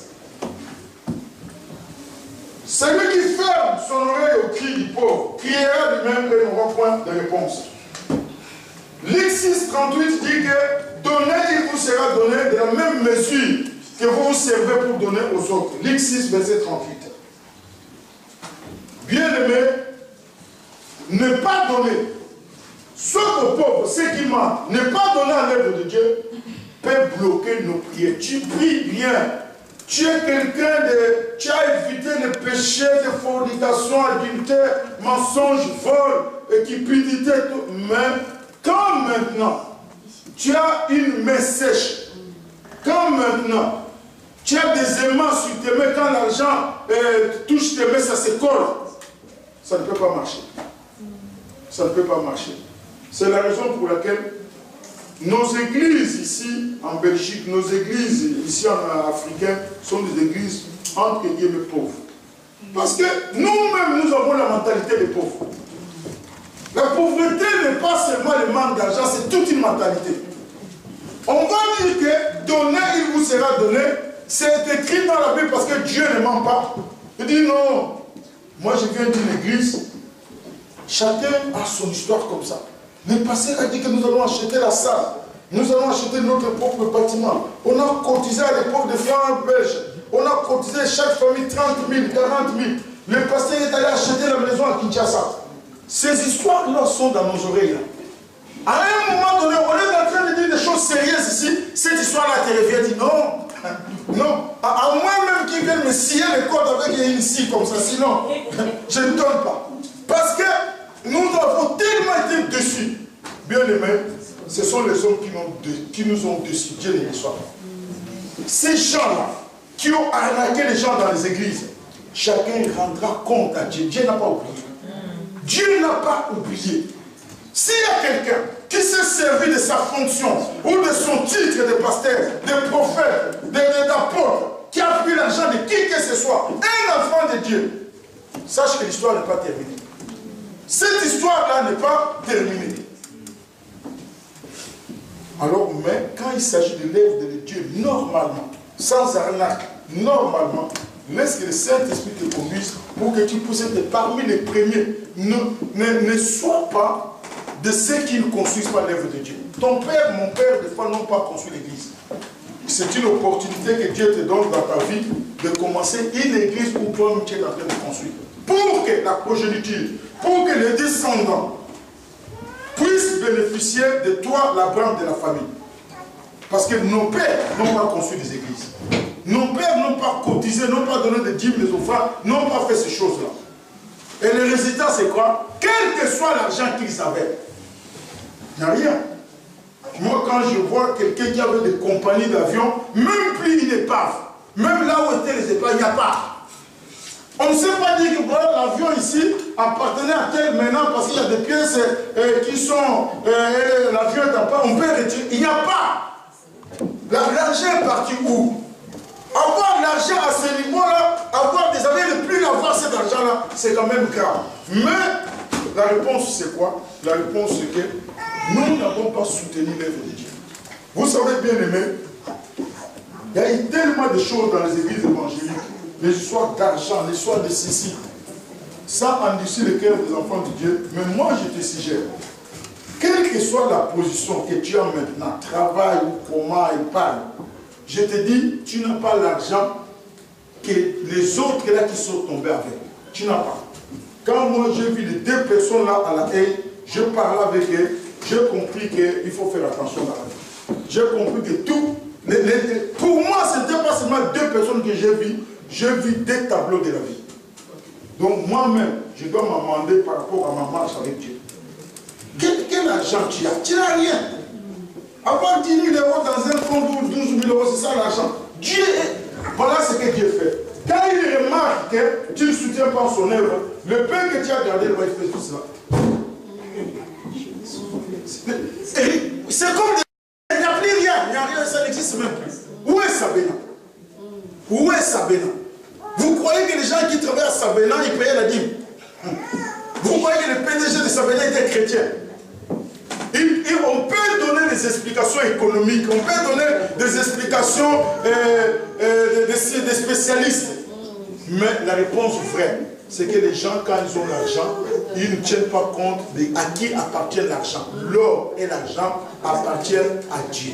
Celui qui ferme son oreille au cri du pauvre criera lui-même et n'aura point de réponse. Luc 6,38 dit que donner, il vous sera donné de la même mesure que vous vous servez pour donner aux autres. Luc 6, verset 38. Bien-aimé, ne pas donner, sauf aux pauvres, ceux qui manquent, ne pas donner à l'œuvre de Dieu, peut bloquer nos prières. Tu pries bien. Tu es quelqu'un de... Tu as évité les péchés de fornication, adultère, mensonge, vol, cupidité, tout. Mais quand maintenant, tu as une main sèche, quand maintenant, tu as des aimants sur tes mains, quand l'argent touche tes mains, ça se colle. Ça ne peut pas marcher. Ça ne peut pas marcher. C'est la raison pour laquelle nos églises ici en Belgique, nos églises ici en africain sont des églises entre guillemets pauvres. Parce que nous-mêmes, nous avons la mentalité des pauvres. La pauvreté n'est pas seulement le manque d'argent, c'est toute une mentalité. On va dire que donner, il vous sera donné. C'est écrit dans la Bible parce que Dieu ne ment pas. Il dit non. Moi, je viens d'une église. Chacun a son histoire comme ça. Le pasteur a dit que nous allons acheter la salle. Nous allons acheter notre propre bâtiment. On a cotisé à l'époque des francs belges. On a cotisé chaque famille 30 000, 40 000. Le pasteur est allé acheter la maison à Kinshasa. Ces histoires-là sont dans nos oreilles. Là. À un moment donné, on est en train de dire des choses sérieuses ici. Cette histoire-là te revient, dit non. Non. À moi-même qui vienne me scier les cordes avec une scie comme ça. Sinon, je ne donne pas. Parce que nous avons tellement été dessus. Bien aimés, ce sont les hommes qui nous ont déçus. Dieu ne les soit pas. Ces gens-là qui ont arnaqué les gens dans les églises, chacun rendra compte à Dieu. Dieu n'a pas oublié. Dieu n'a pas oublié. S'il y a quelqu'un qui s'est servi de sa fonction ou de son titre de pasteur, de prophète, d'apôtre, qui a pris l'argent de qui que ce soit, un enfant de Dieu, sache que l'histoire n'est pas terminée. Cette histoire-là n'est pas terminée. Alors, mais quand il s'agit de l'œuvre de Dieu, normalement, sans arnaque, normalement, laisse que le Saint-Esprit te conduise pour que tu puisses être parmi les premiers. Ne sois pas de ceux qui ne construisent pas l'œuvre de Dieu. Ton père, mon père, des fois, n'ont pas construit l'église. C'est une opportunité que Dieu te donne dans ta vie de commencer une église où toi-même tu es en train de construire. Pour que la progéniture, pour que les descendants puissent bénéficier de toi, la branche de la famille. Parce que nos pères n'ont pas construit des églises. Nos pères n'ont pas cotisé, n'ont pas donné des dîmes, des offrandes, n'ont pas fait ces choses-là. Et le résultat, c'est quoi? Quel que soit l'argent qu'ils avaient, il n'y a rien. Moi, quand je vois quelqu'un qui avait des compagnies d'avions, même plus une épave, même là où étaient les épaves, il n'y a pas. On ne sait pas dire que voilà, l'avion ici appartenait à tel maintenant parce qu'il y a des pièces qui sont... la
l'argent n'a pas, on peut retirer. Il n'y a pas. L'argent est parti où? Avoir l'argent à ce niveau-là, avoir des années ne plus avoir cet argent-là, c'est quand même grave. Mais la réponse, c'est quoi? La réponse, c'est que nous n'avons pas soutenu l'œuvre de Dieu. Vous savez, bien aimé, il y a eu tellement de choses dans les églises évangéliques, les histoires d'argent, les histoires de ceci. Ça endurcit le cœur des enfants de Dieu. Mais moi, je te suggère, quelle que soit la position que tu as maintenant, travail ou comment il parle, je te dis, tu n'as pas l'argent que les autres là qui sont tombés avec. Tu n'as pas. Quand moi j'ai vu les deux personnes là à la haie, je parlais avec eux, j'ai compris qu'il faut faire attention à la vie. J'ai compris que tout, pour moi, ce n'était pas seulement deux personnes que j'ai vu des tableaux de la vie. Donc moi-même, je dois m'amender par rapport à ma marche avec Dieu. Quel argent tu as? Tu n'as rien. Avoir 10 000 euros dans un compte ou 12 000 euros, c'est ça l'argent. Dieu est... Voilà ce que Dieu fait. Quand il remarque que tu ne soutiens pas son œuvre, le peu que tu as gardé, il va faire tout cela. C'est comme il n'y a plus rien. Il n'y a rien, ça n'existe même plus. Où est Sabena? Où est Sabena? Vous croyez que les gens qui travaillent à Sabena, ils payaient la dîme? Vous croyez que le PDG de Sabena était chrétien? On peut donner des explications économiques, on peut donner des explications des spécialistes. Mais la réponse vraie, c'est que les gens, quand ils ont l'argent, ils ne tiennent pas compte de à qui appartient l'argent. L'or et l'argent appartiennent à Dieu.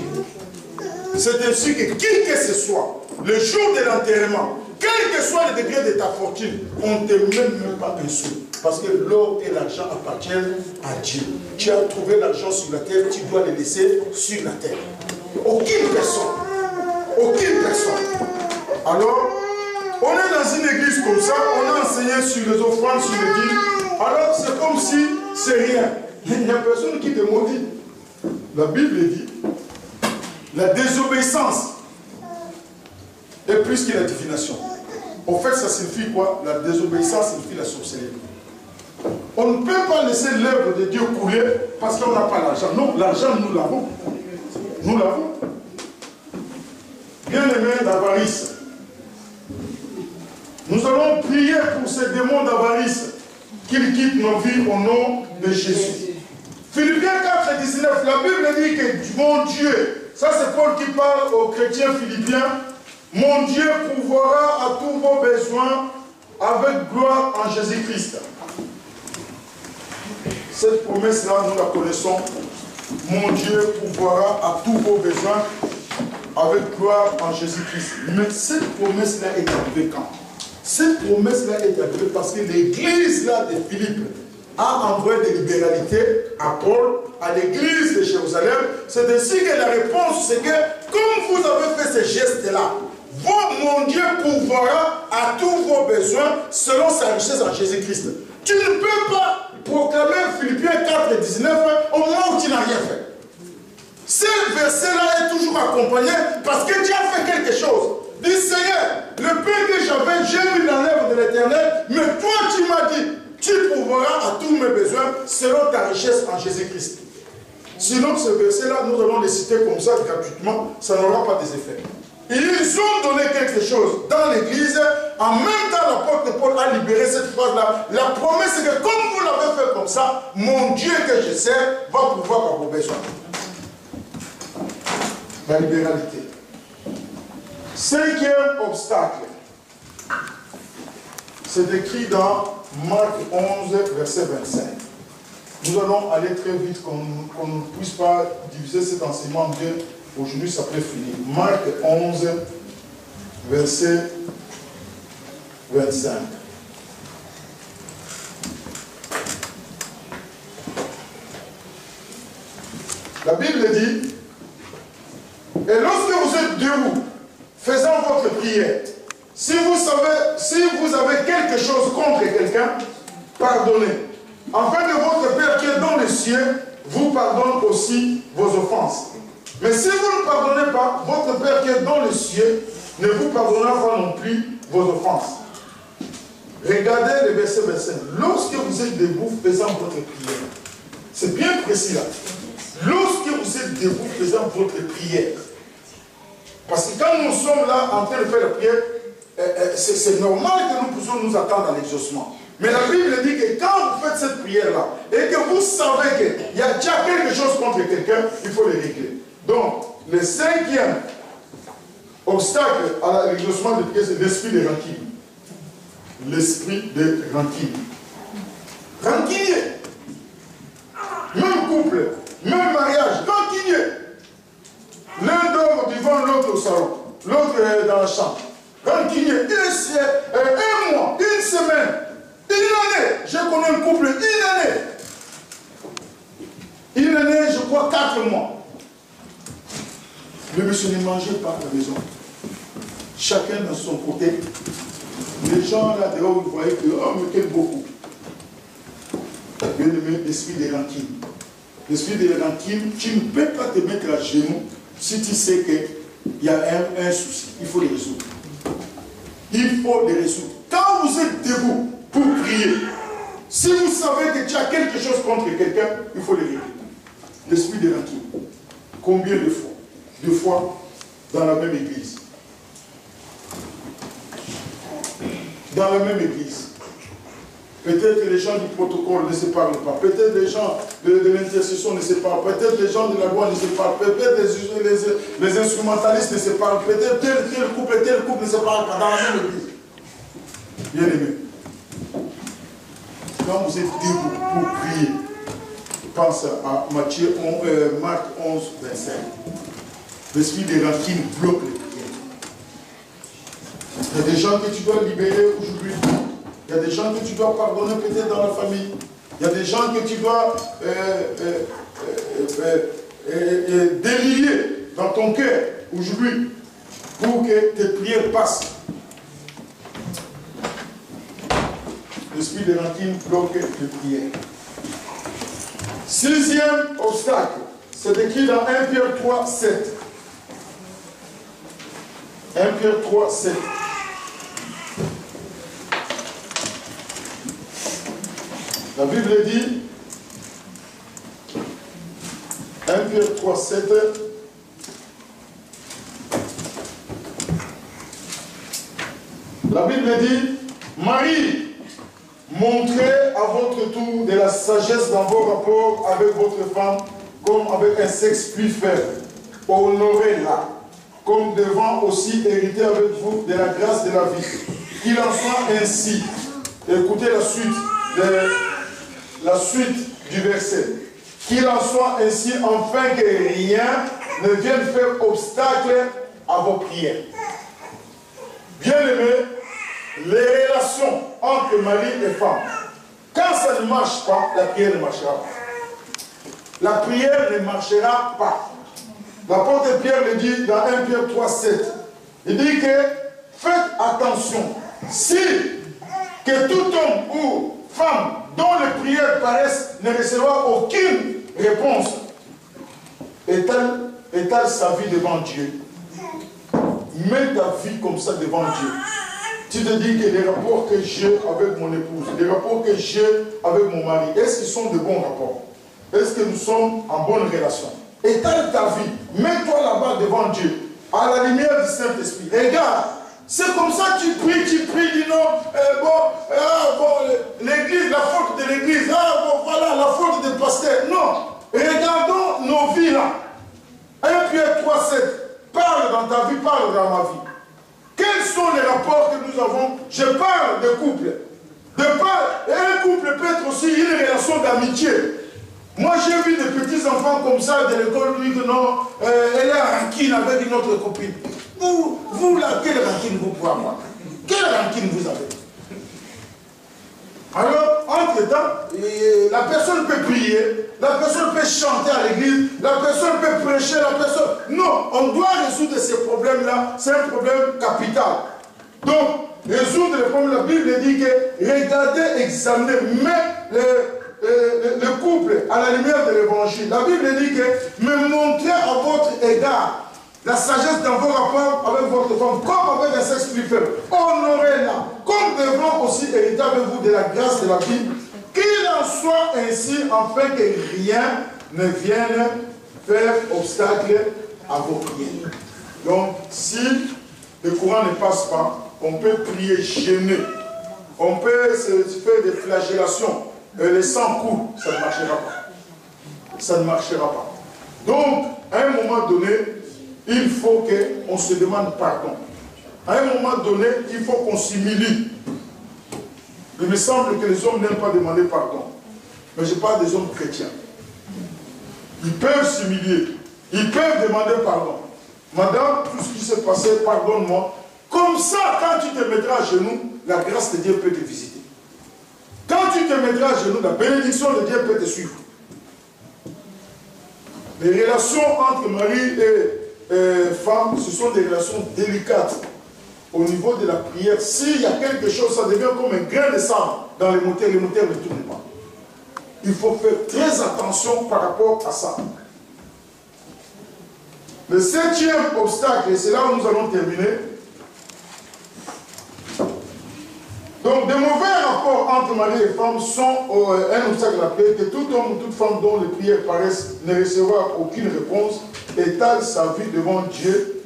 C'est ainsi que qui que ce soit, le jour de l'enterrement, quel que soit le degré de ta fortune, on ne te met même pas un sou. Parce que l'or et l'argent appartiennent à Dieu. Tu as trouvé l'argent sur la terre, tu dois le laisser sur la terre. Aucune personne. Aucune personne. Alors, on est dans une église comme ça, on a enseigné sur les offrandes, sur les dîmes. Alors, c'est comme si c'est rien. Il n'y a personne qui te maudit. La Bible dit, la désobéissance est plus que la divination. En fait, ça signifie quoi? La désobéissance signifie la sorcellerie. On ne peut pas laisser l'œuvre de Dieu couler parce qu'on n'a pas l'argent. Non, l'argent, nous l'avons. Nous l'avons. Bien aimé d'avarice. Nous allons prier pour ces démons d'avarice qu'ils quittent nos vies au nom de Jésus. Philippiens 4, 19, la Bible dit que mon Dieu, ça c'est Paul qui parle aux chrétiens philippiens, mon Dieu pourvoira à tous vos besoins avec gloire en Jésus-Christ. Cette promesse-là, nous la connaissons. Mon Dieu pourvoira à tous vos besoins avec gloire en Jésus-Christ. Mais cette promesse-là est arrivée quand? Cette promesse-là est arrivée parce que l'église-là de Philippe a envoyé des libéralités à Paul, à l'église de Jérusalem. C'est ainsi que la réponse, c'est que comme vous avez fait ces gestes-là, mon Dieu pourvoira à tous vos besoins selon sa richesse en Jésus-Christ. Tu ne peux pas proclamer Philippiens 4 et 19 au moment où tu n'as rien fait. Ce verset-là est toujours accompagné parce que tu as fait quelque chose. Dis Seigneur, le pain que j'avais, j'ai mis dans l'œuvre de l'Éternel, mais toi tu m'as dit, tu pourvoiras à tous mes besoins selon ta richesse en Jésus-Christ. Sinon, ce verset-là, nous allons les citer comme ça gratuitement, ça n'aura pas des effets. Ils ont donné quelque chose dans l'église, en même temps l'apôtre Paul a libéré cette phrase-là. La promesse est que comme vous l'avez fait comme ça, mon Dieu que je sers va pouvoir à vos besoins. La libéralité. Cinquième obstacle. C'est écrit dans Marc 11, verset 25. Nous allons aller très vite, qu'on ne puisse pas diviser cet enseignement en deux. Aujourd'hui, ça peut finir. Marc 11, verset 25. La Bible dit, et lorsque vous êtes debout, faisant votre prière, si vous avez quelque chose contre quelqu'un, pardonnez. Afin que votre Père qui est dans les cieux vous pardonne aussi vos offenses. Mais si vous ne pardonnez pas, votre Père qui est dans les cieux ne vous pardonnera pas non plus vos offenses. Regardez le verset 25. Lorsque vous êtes debout faisant votre prière, c'est bien précis là. Lorsque
debout faisant votre prière. Parce que quand nous sommes là en train de faire la prière, c'est normal que nous puissions nous attendre à l'exaucement. Mais la Bible dit que quand vous faites cette prière-là, et que vous savez qu'il y a déjà quelque chose contre quelqu'un, il faut le régler. Donc, le cinquième obstacle à l'exaucement de prière, c'est l'esprit de rancune. L'esprit de rancune. Rancunier. Même couple, même mariage, rancunier. L'un dort devant l'autre au salon, l'autre dans la chambre. Rancunier. Un mois, une semaine, une année. J'ai connu un couple, une année. Une année, je crois 4 mois. Le monsieur ne mangeait pas à la maison. Chacun dans son côté. Les gens là dehors, vous voyez que, oh, mais quel beaucoup. Bien aimé, l'esprit de rancune. L'esprit de rancune, tu ne peux pas te mettre à genoux si tu sais qu'il y a un souci. Il faut le résoudre. Il faut le résoudre. Quand vous êtes debout pour prier, si vous savez que tu as quelque chose contre quelqu'un, il faut le régler. L'esprit de rancune. Combien de fois? 2 fois dans la même église. Dans la même église. Peut-être que les gens du protocole ne se parlent pas. Peut-être les gens de l'intercession ne se parlent pas. Peut-être les gens de la loi ne se parlent pas. Peut-être les instrumentalistes ne se parlent pas. Peut-être tel couple ne se parle pas dans la même église. Bien aimé. Quand vous êtes debout pour prier, pense à Marc 11, 25. L'esprit de rancune bloque les prières. Il y a des gens que tu dois libérer aujourd'hui. Il y a des gens que tu dois pardonner peut-être dans la famille. Il y a des gens que tu dois délier dans ton cœur aujourd'hui pour que tes prières passent. L'esprit de rancune bloque les prières. 6e obstacle, c'est écrit dans 1 Pierre 3, 7. 1 Pierre 3, 7. La Bible dit, 1 Pierre 3, 7, la Bible dit, Marie, montrez à votre tour de la sagesse dans vos rapports avec votre femme, comme avec un sexe plus faible. Honorez-la, comme devant aussi hériter avec vous de la grâce de la vie. Qu'il en soit ainsi. Écoutez la suite du verset. Qu'il en soit ainsi, afin que rien ne vienne faire obstacle à vos prières. Bien-aimés, les relations entre mari et femme, quand ça ne marche pas, la prière ne marchera pas. La prière ne marchera pas. L'apôtre Pierre le dit dans 1 Pierre 3, 7. Il dit que faites attention. Si que tout homme ou femme dont les prières paraissent ne recevoir aucune réponse, étale sa vie devant Dieu. Mets ta vie comme ça devant Dieu. Tu te dis que les rapports que j'ai avec mon épouse, les rapports que j'ai avec mon mari, est-ce qu'ils sont de bons rapports? Est-ce que nous sommes en bonne relation? Étale ta vie. Mets-toi là-bas devant Dieu, à la lumière du Saint-Esprit. Regarde, c'est comme ça que tu pries, dis non, l'église, la faute de l'église, voilà, la faute des pasteurs. Non, regardons nos vies là. 1 Pierre 3, 7. Parle dans ta vie, parle dans ma vie. Quels sont les rapports que nous avons? Je parle de couple. Et un couple peut être aussi une relation d'amitié. Moi, j'ai vu des petits enfants comme ça de l'école, lui, que non, elle a rancune avec une autre copine. Vous là, quelle rancune vous pouvez avoir? Quelle rancune vous avez? Alors, entre-temps, la personne peut prier, la personne peut chanter à l'église, la personne peut prêcher, la personne... Non, on doit résoudre ces problèmes-là, c'est un problème capital. Donc, résoudre les problèmes, la Bible dit que regardez, examinez, mais le couple à la lumière de l'évangile. La Bible dit que me montrez à votre égard la sagesse dans vos rapports avec votre femme, comme avec un sexe plus faible. Honorez-la, comme devront aussi hériter avec vous de la grâce de la vie. Qu'il en soit ainsi, afin que rien ne vienne faire obstacle à vos prières. Donc, si le courant ne passe pas, on peut prier gêné. On peut se faire des flagellations. Le sang coule, ça ne marchera pas. Ça ne marchera pas. Donc, à un moment donné, il faut qu'on se demande pardon. À un moment donné, il faut qu'on s'humilie. Il me semble que les hommes n'aiment pas demander pardon. Mais je parle des hommes chrétiens. Ils peuvent s'humilier. Ils peuvent demander pardon. Madame, tout ce qui s'est passé, pardonne-moi. Comme ça, quand tu te mettras à genoux, la grâce de Dieu peut te visiter. Quand tu te mettras à genoux, la bénédiction de Dieu peut te suivre. Les relations entre mari et femme, ce sont des relations délicates. Au niveau de la prière, s'il y a quelque chose, ça devient comme un grain de sable dans les moteurs ne tournent pas. Il faut faire très attention par rapport à ça. Le 7e obstacle, et c'est là où nous allons terminer. Donc, de mauvais rapports entre mari et femme sont un obstacle à la prière que tout homme ou toute femme dont les prières paraissent ne recevoir aucune réponse étale sa vie devant Dieu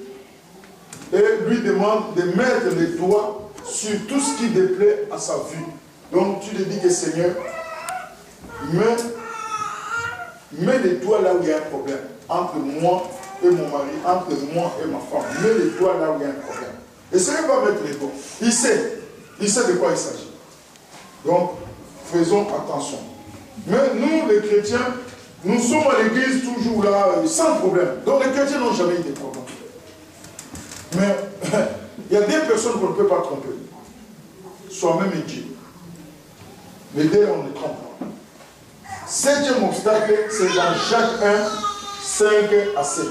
et lui demande de mettre les doigts sur tout ce qui déplaît à sa vue. Donc, tu lui dis que Seigneur, mets les doigts là où il y a un problème. Entre moi et mon mari, entre moi et ma femme. Mets les doigts là où il y a un problème. Et ce n'est pas mettre les doigts. Il sait de quoi il s'agit. Donc, faisons attention. Mais nous, les chrétiens, nous sommes à l'église toujours là, sans problème. Donc, les chrétiens n'ont jamais eu de problème. Mais il y a des personnes qu'on ne peut pas tromper. Soi-même et Dieu. Mais dès là, on ne trompe pas. 7e obstacle, c'est dans Jacques 1, 5 à 7.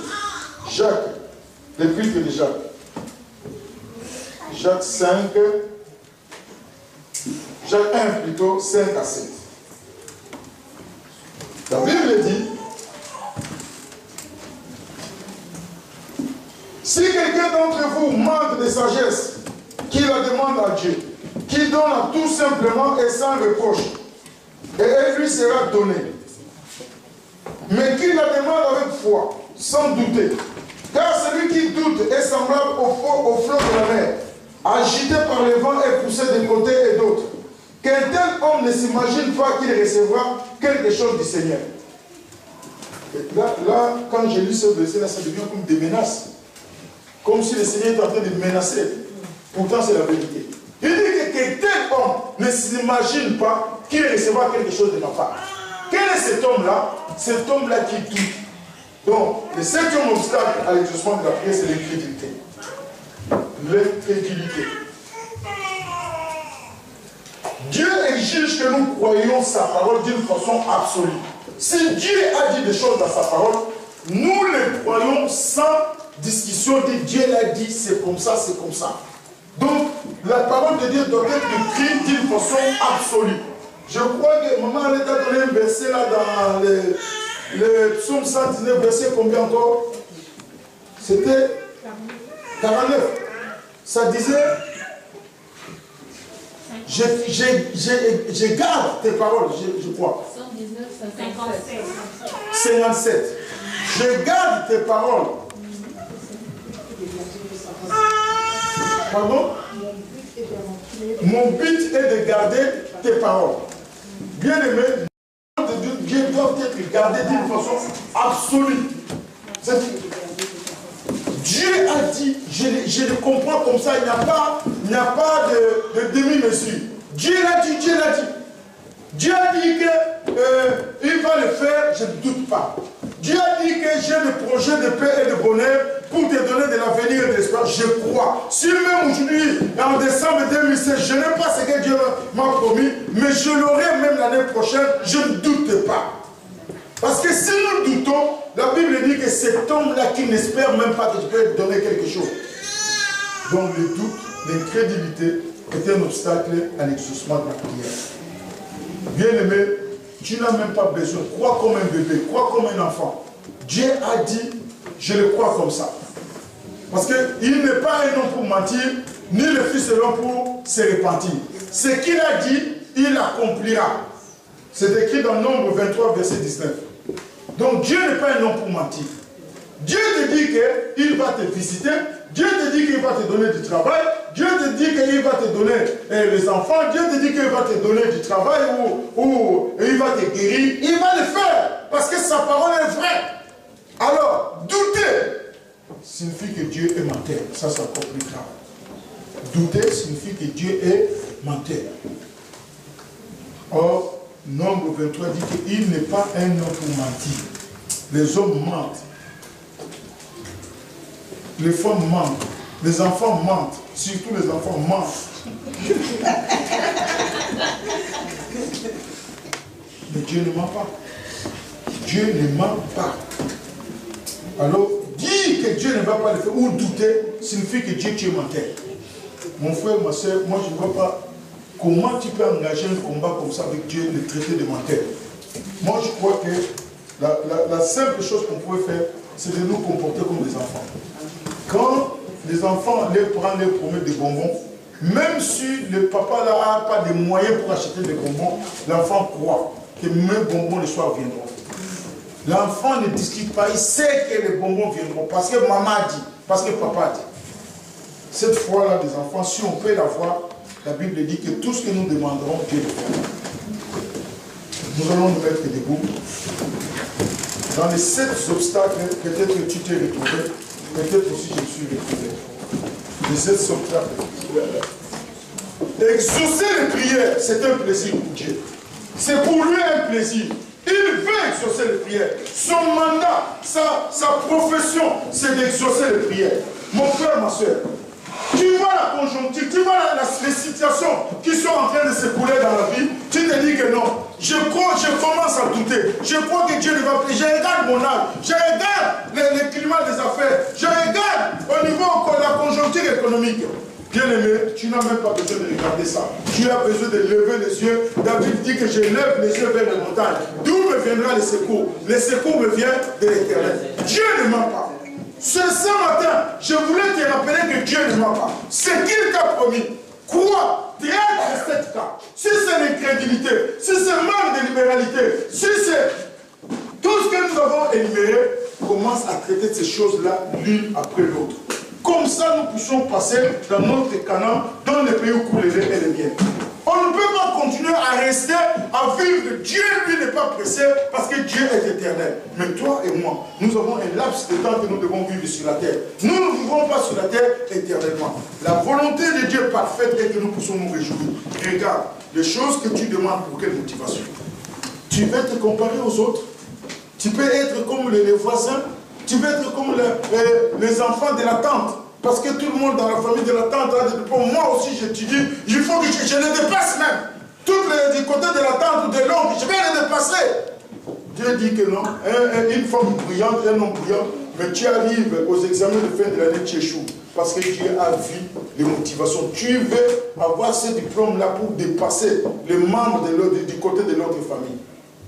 Jacques, l'épître de Jacques. Jacques 5, Jacques 1 plutôt, 5 à 7. La Bible dit, si quelqu'un d'entre vous manque de sagesse, qu'il la demande à Dieu, qu'il donne à tout simplement et sans reproche, et elle lui sera donnée. Mais qu'il la demande avec foi, sans douter. Car celui qui doute est semblable au flot de la mer, agité par les vents et poussé de côté et d'autre. Qu'un tel homme ne s'imagine pas qu'il recevra quelque chose du Seigneur. Et là, quand j'ai lu ce verset-là, ça devient comme des menaces. Comme si le Seigneur est en train de menacer. Pourtant, c'est la vérité. Il dit que tel homme ne s'imagine pas qu'il recevra quelque chose de ma part. Quel est cet homme-là? Cet homme-là qui doute. Donc, le 7e obstacle à l'exaucement de la prière, c'est l'incrédulité. L'incrédulité. Dieu exige que nous croyions sa parole d'une façon absolue. Si Dieu a dit des choses dans sa parole, nous les croyons sans discussion. Dieu l'a dit, c'est comme ça, c'est comme ça. Donc, la parole de Dieu doit être écrite d'une façon absolue. Je crois que maman elle t'a donné un verset là dans le psaume 119, verset combien encore? C'était 49. Ça disait, je garde tes paroles, je crois.
119,
57.
57. Je garde tes paroles. Pardon? Mon but est de garder tes paroles. Bien aimé, Dieu doit être gardé d'une façon absolue. Dieu a dit, je le comprends comme ça, il n'y a pas de demi-mesure. Dieu l'a dit, Dieu l'a dit. Dieu a dit qu'il va le faire, je ne doute pas. Dieu a dit que j'ai le projet de paix et de bonheur pour te donner de l'avenir et de l'espoir. Je crois. Si même aujourd'hui, en décembre 2016, je n'ai pas ce que Dieu m'a promis, mais je l'aurai même l'année prochaine, je ne doute pas. Parce que si nous doutons, la Bible dit que cet homme-là qui n'espère même pas que Dieu peut donner quelque chose. Donc le doute, l'incrédulité est un obstacle à l'exaucement de la prière. Bien-aimé, tu n'as même pas besoin. Crois comme un bébé, crois comme un enfant. Dieu a dit, je le crois comme ça. Parce qu'il n'est pas un homme pour mentir, ni le fils de l'homme pour se repentir. Ce qu'il a dit, il accomplira. C'est écrit dans Nombre 23, verset 19.
Donc Dieu n'est pas un homme pour mentir. Dieu te dit qu'il va te visiter, Dieu te dit qu'il va te donner du travail, Dieu te dit qu'il va te donner les enfants, Dieu te dit qu'il va te donner du travail ou il va te guérir. Il va le faire parce que sa parole est vraie. Alors, douter signifie que Dieu est menteur. Ça, c'est encore plus grave. Douter signifie que Dieu est menteur. Or, Nombre 23 dit qu'il n'est pas un homme pour mentir. Les hommes mentent. Les femmes mentent. Les enfants mentent. Surtout les enfants mentent. Mais Dieu ne ment pas. Dieu ne ment pas. Alors, dire que Dieu ne va pas le faire ou douter signifie que Dieu est menteur. Mon frère, ma soeur, moi je ne vois pas comment tu peux engager un combat comme ça avec Dieu, le traiter de menteur. Moi je crois que la simple chose qu'on pouvait faire, c'est de nous comporter comme des enfants. Quand les enfants les prennent, les promettent des bonbons, même si le papa n'a pas de moyens pour acheter des bonbons, l'enfant croit que mes bonbons le soir viendront. L'enfant ne discute pas, il sait que les bonbons viendront parce que maman a dit, parce que papa a dit. Cette foi-là des enfants, si on peut l'avoir, la Bible dit que tout ce que nous demanderons, Dieu le fera. Nous allons nous mettre debout. Dans les 7 obstacles, peut-être que tu t'es retrouvé, peut-être aussi je me suis retrouvé. Les 7 obstacles. Exaucer les prières, c'est un plaisir pour Dieu. C'est pour lui un plaisir. Il veut exaucer les prières. Son mandat, sa profession, c'est d'exaucer les prières. Mon frère, ma soeur, tu vois la conjoncture, tu vois les situations qui sont en train de s'écouler dans la vie, tu te dis que non. Je commence à douter. Je crois que Dieu ne va pas. Je regarde mon âge, je regarde le climat des affaires, je regarde au niveau de la conjoncture économique. Bien-aimé, tu n'as même pas besoin de regarder ça. Tu as besoin de lever les yeux. David dit que je lève les yeux vers les montagnes. D'où me viendra le secours? Le secours me vient de l'Éternel. Dieu ne ment pas. Ce matin, je voulais te rappeler que Dieu ne ment pas. Ce qu'il t'a promis, crois, traite cette cas. Si c'est l'incrédulité, si c'est manque de libéralité, si c'est tout ce que nous avons énuméré, commence à traiter ces choses-là l'une après l'autre. Comme ça, nous puissions passer dans notre Canaan, dans les pays où coule le lait et le miel. On ne peut pas continuer à rester, à vivre. Dieu, lui, n'est pas pressé parce que Dieu est éternel. Mais toi et moi, nous avons un laps de temps que nous devons vivre sur la terre. Nous ne vivons pas sur la terre éternellement. La volonté de Dieu parfaite est que nous puissions nous réjouir. Regarde, les choses que tu demandes, pour quelle motivation? Tu veux te comparer aux autres? Tu peux être comme les voisins? Tu veux être comme les enfants de la tante. Parce que tout le monde dans la famille de la tante a dit, bon, moi aussi j'étudie, il faut que je les dépasse même. Toutes les du côté de la tante ou de l'oncle, je vais les dépasser. Dieu dit que non, une femme brillante, un homme brillant, mais tu arrives aux examens de fin de l'année, tu échoues. Parce que Dieu a vu les motivations. Tu veux avoir ce diplôme-là pour dépasser les membres du côté de l'autre famille.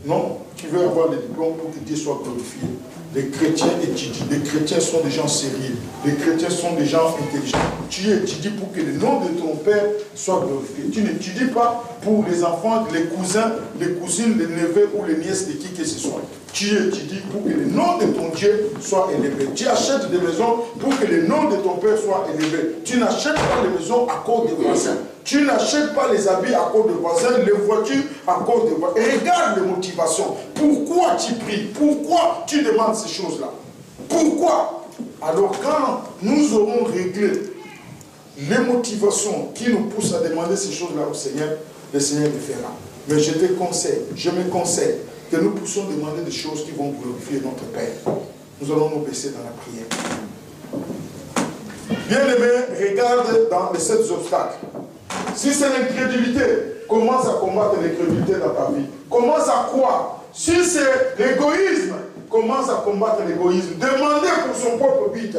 Non, tu veux avoir le diplôme pour que Dieu soit glorifié. Les chrétiens étudient. Les chrétiens sont des gens sérieux. Les chrétiens sont des gens intelligents. Tu étudies pour que le nom de ton Père soit glorifié. Tu n'étudies pas pour les enfants, les cousins, les cousines, les neveux ou les nièces de qui que ce soit. Tu étudies pour que le nom de ton Dieu soit élevé. Tu achètes des maisons pour que le nom de ton Père soit élevé. Tu n'achètes pas les maisons à cause des voisins. Tu n'achètes pas les habits à cause des voisins, les voitures à cause des voisins. Et regarde les motivations. Pourquoi tu pries? Pourquoi tu demandes ces choses-là? Pourquoi? Alors quand nous aurons réglé les motivations qui nous poussent à demander ces choses-là au Seigneur, le Seigneur le fera. Mais je te conseille, je me conseille que nous puissions demander des choses qui vont glorifier notre Père. Nous allons nous baisser dans la prière. Bien-aimé, regarde dans les 7 obstacles. Si c'est l'incrédulité, commence à combattre l'incrédulité dans ta vie. Commence à croire. Si c'est l'égoïsme, commence à combattre l'égoïsme. Demandez pour son propre but.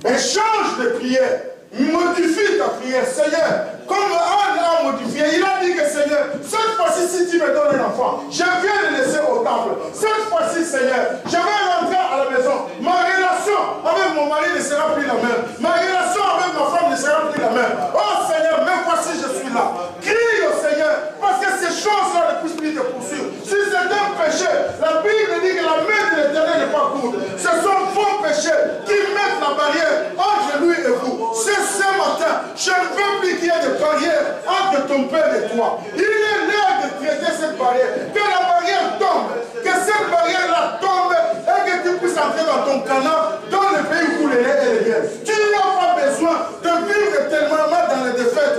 Échange de prières. Modifie ta prière. Seigneur, comme Anne a modifié, il a dit que Seigneur, cette fois-ci, si tu me donnes un enfant, je viens le laisser au temple. Cette fois-ci, Seigneur, je vais rentrer à la maison. Ma relation avec mon mari ne sera plus la même. Ma relation avec ma femme ne sera plus la même. Oh Seigneur, même voici, je suis là. Crie au Seigneur, parce que ces choses-là ne puissent plus te poursuivre. Si c'est un
péchés. La Bible dit que la main de l'Éternel n'est pas courte. Ce sont vos péchés qui mettent la barrière entre lui et vous. C'est ce matin, je ne veux plus qu'il y ait de barrière entre ton père et toi. Il est l'heure de traiter cette barrière. Que la barrière tombe. Que cette barrière-là tombe et que tu puisses entrer dans ton canal, dans le pays où les lait et les biens. Tu n'as pas besoin de vivre tellement dans les défaites.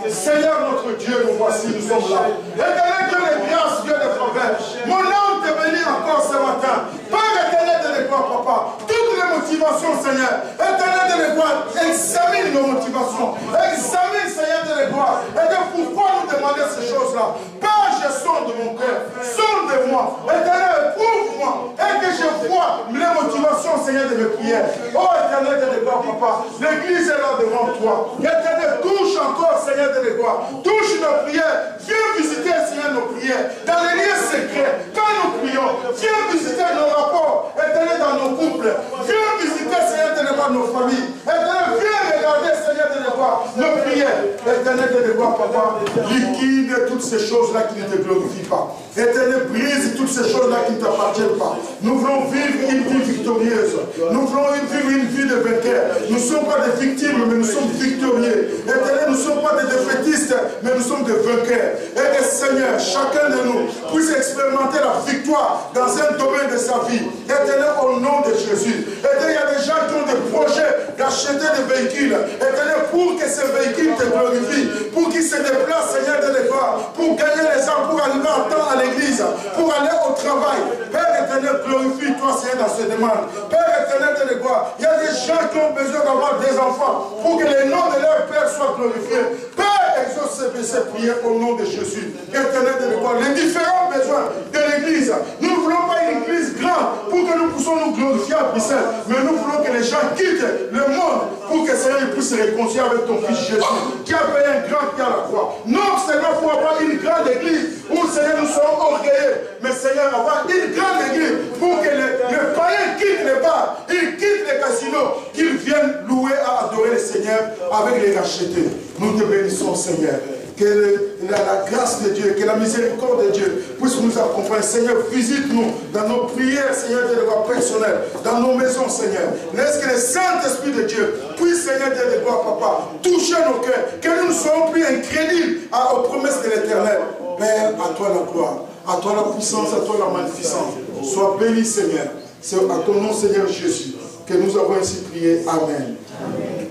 Seigneur notre Dieu, nous voici, nous sommes là. Éternel Dieu de grâce, Dieu de faveur. Mon âme te bénit encore ce matin. Père éternel de l'étoile, papa. Toutes les motivations, Seigneur. Éternel de l'étoile, examine nos motivations. Examine, Seigneur de l'étoile. Et de pourquoi nous demander ces choses-là. Père, je sonde mon cœur. Sonde-moi. Éternel, prouve-moi. Et que je vois les motivations, Seigneur, de mes prières. Oh, éternel de l'étoile, papa. L'église est là devant toi. Éternel, touche encore, Seigneur de l'étoile. Touche nos prières. Viens visiter, Seigneur, nos prières. Dans les lieux secrets, quand nous prions, viens visiter nos rapports. Éternel, dans nos couples. Viens visiter, Seigneur de l'étoile, nos familles. Éternel, viens regarder, Seigneur de l'étoile, nos prières. Éternel de l'étoile, papa. Liquide toutes ces choses-là qui ne te glorifient pas. Éternel, brise toutes ces choses-là qui ne t'appartiennent pas. Nous voulons vivre une vie victorieuse. Nous voulons vivre une vie de vainqueur. Nous ne sommes pas des victimes, mais nous sommes victorieux. Éternel, nous ne sommes pas des défaitistes, mais nous sommes des vainqueurs. Et que Seigneur, chacun de nous puisse expérimenter la victoire dans un domaine de sa vie. Éternel, au nom de Jésus. Éternel, il y a des gens qui ont des projets d'acheter des véhicules. Éternel, pour que ces véhicules te glorifient, pour qu'ils se déplacent, Seigneur de l'étoile, pour gagner les gens, pour arriver à temps à l'église, pour aller au travail. Père éternel, glorifie-toi, Seigneur, dans ce demande. Père éternel de l'étoile, il y a des gens qui ont besoin d'avoir des enfants pour que les noms de leur Père soient glorifiés. Père, exauce ces prières au nom de Jésus. Éternel de l'étoile, les différents besoins de l'église. Nous ne voulons pas une église grande pour que nous puissions nous glorifier à Bruxelles, mais nous voulons que les gens quittent le monde pour que Seigneur puisse se réconcilier avec ton Fils Jésus, qui a payé un grand prix à la croix. Non seulement pour avoir une grande église où Seigneur nous serons orgueilleux, mais Seigneur avoir une grande église pour que les païens quittent les bars, ils quittent les casinos, qu'ils viennent louer à adorer le Seigneur avec les rachetés. Nous te bénissons, Seigneur. Que la grâce de Dieu, que la miséricorde de Dieu puisse nous accompagner. Seigneur, visite-nous dans nos prières, Seigneur, de gloire personnelle, dans nos maisons, Seigneur. Laisse que le Saint-Esprit de Dieu puisse, Seigneur, de gloire, papa, toucher nos cœurs, que nous ne soyons plus incrédules aux promesses de l'Éternel. Père, à toi la gloire, à toi la puissance, à toi la magnificence. Sois béni, Seigneur. C'est à ton nom, Seigneur Jésus, que nous avons ainsi prié. Amen.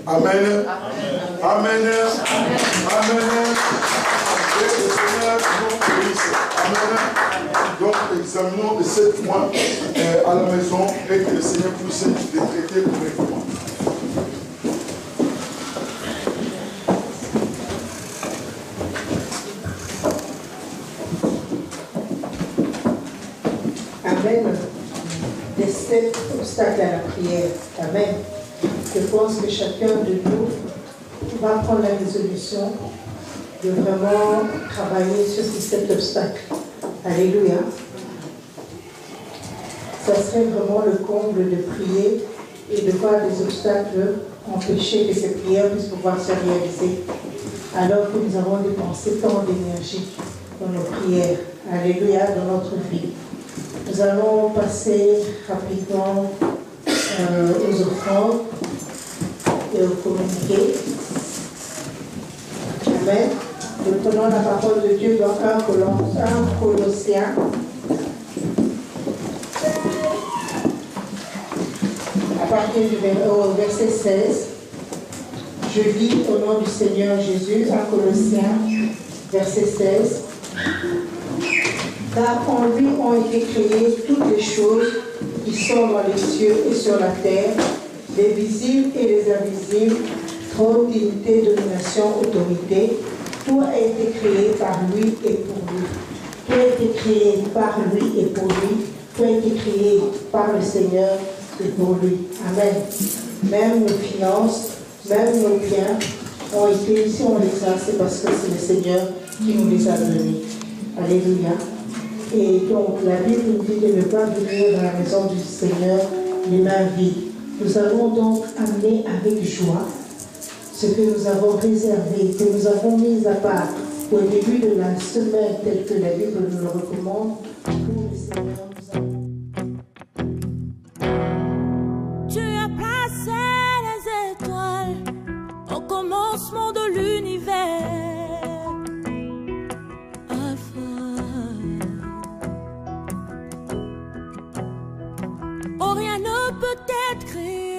Amen. Amen. Amen. Amen. Et le Seigneur nous bénisse. Amen. Donc, examinons les 7 points à la maison et que le Seigneur puisse les traiter correctement.
Amen. Les 7 obstacles à la prière. Amen. Je pense que chacun de nous va prendre la résolution de vraiment travailler sur ces 7 obstacles. Alléluia. Ça serait vraiment le comble de prier et de voir des obstacles empêcher que ces prières puissent pouvoir se réaliser. Alors que nous avons dépensé tant d'énergie dans nos prières. Alléluia, dans notre vie. Nous allons passer rapidement aux offrandes et aux communiqués. Amen. Nous prenons la parole de Dieu dans 1 Colossiens. À partir du verset 16, je lis au nom du Seigneur Jésus, 1 Colossiens, verset 16. Car en lui ont été créées toutes les choses qui sont dans les cieux et sur la terre, les visibles et les invisibles, trône, dignité, domination, autorité. Tout a été créé par lui et pour lui. Tout a été créé par lui et pour lui. Tout a été créé par le Seigneur et pour lui. Amen. Même nos finances, même nos biens ont été, si on les a, c'est parce que c'est le Seigneur qui nous les a donnés. Alléluia. Et donc, la Bible nous dit de ne pas venir dans la maison du Seigneur les mains vides. Nous allons donc amener avec joie ce que nous avons réservé, que nous avons mis à part au début de la semaine, tel que la Bible nous le recommande, pour
commencement de l'univers. Alpha. Oh, rien ne peut être créé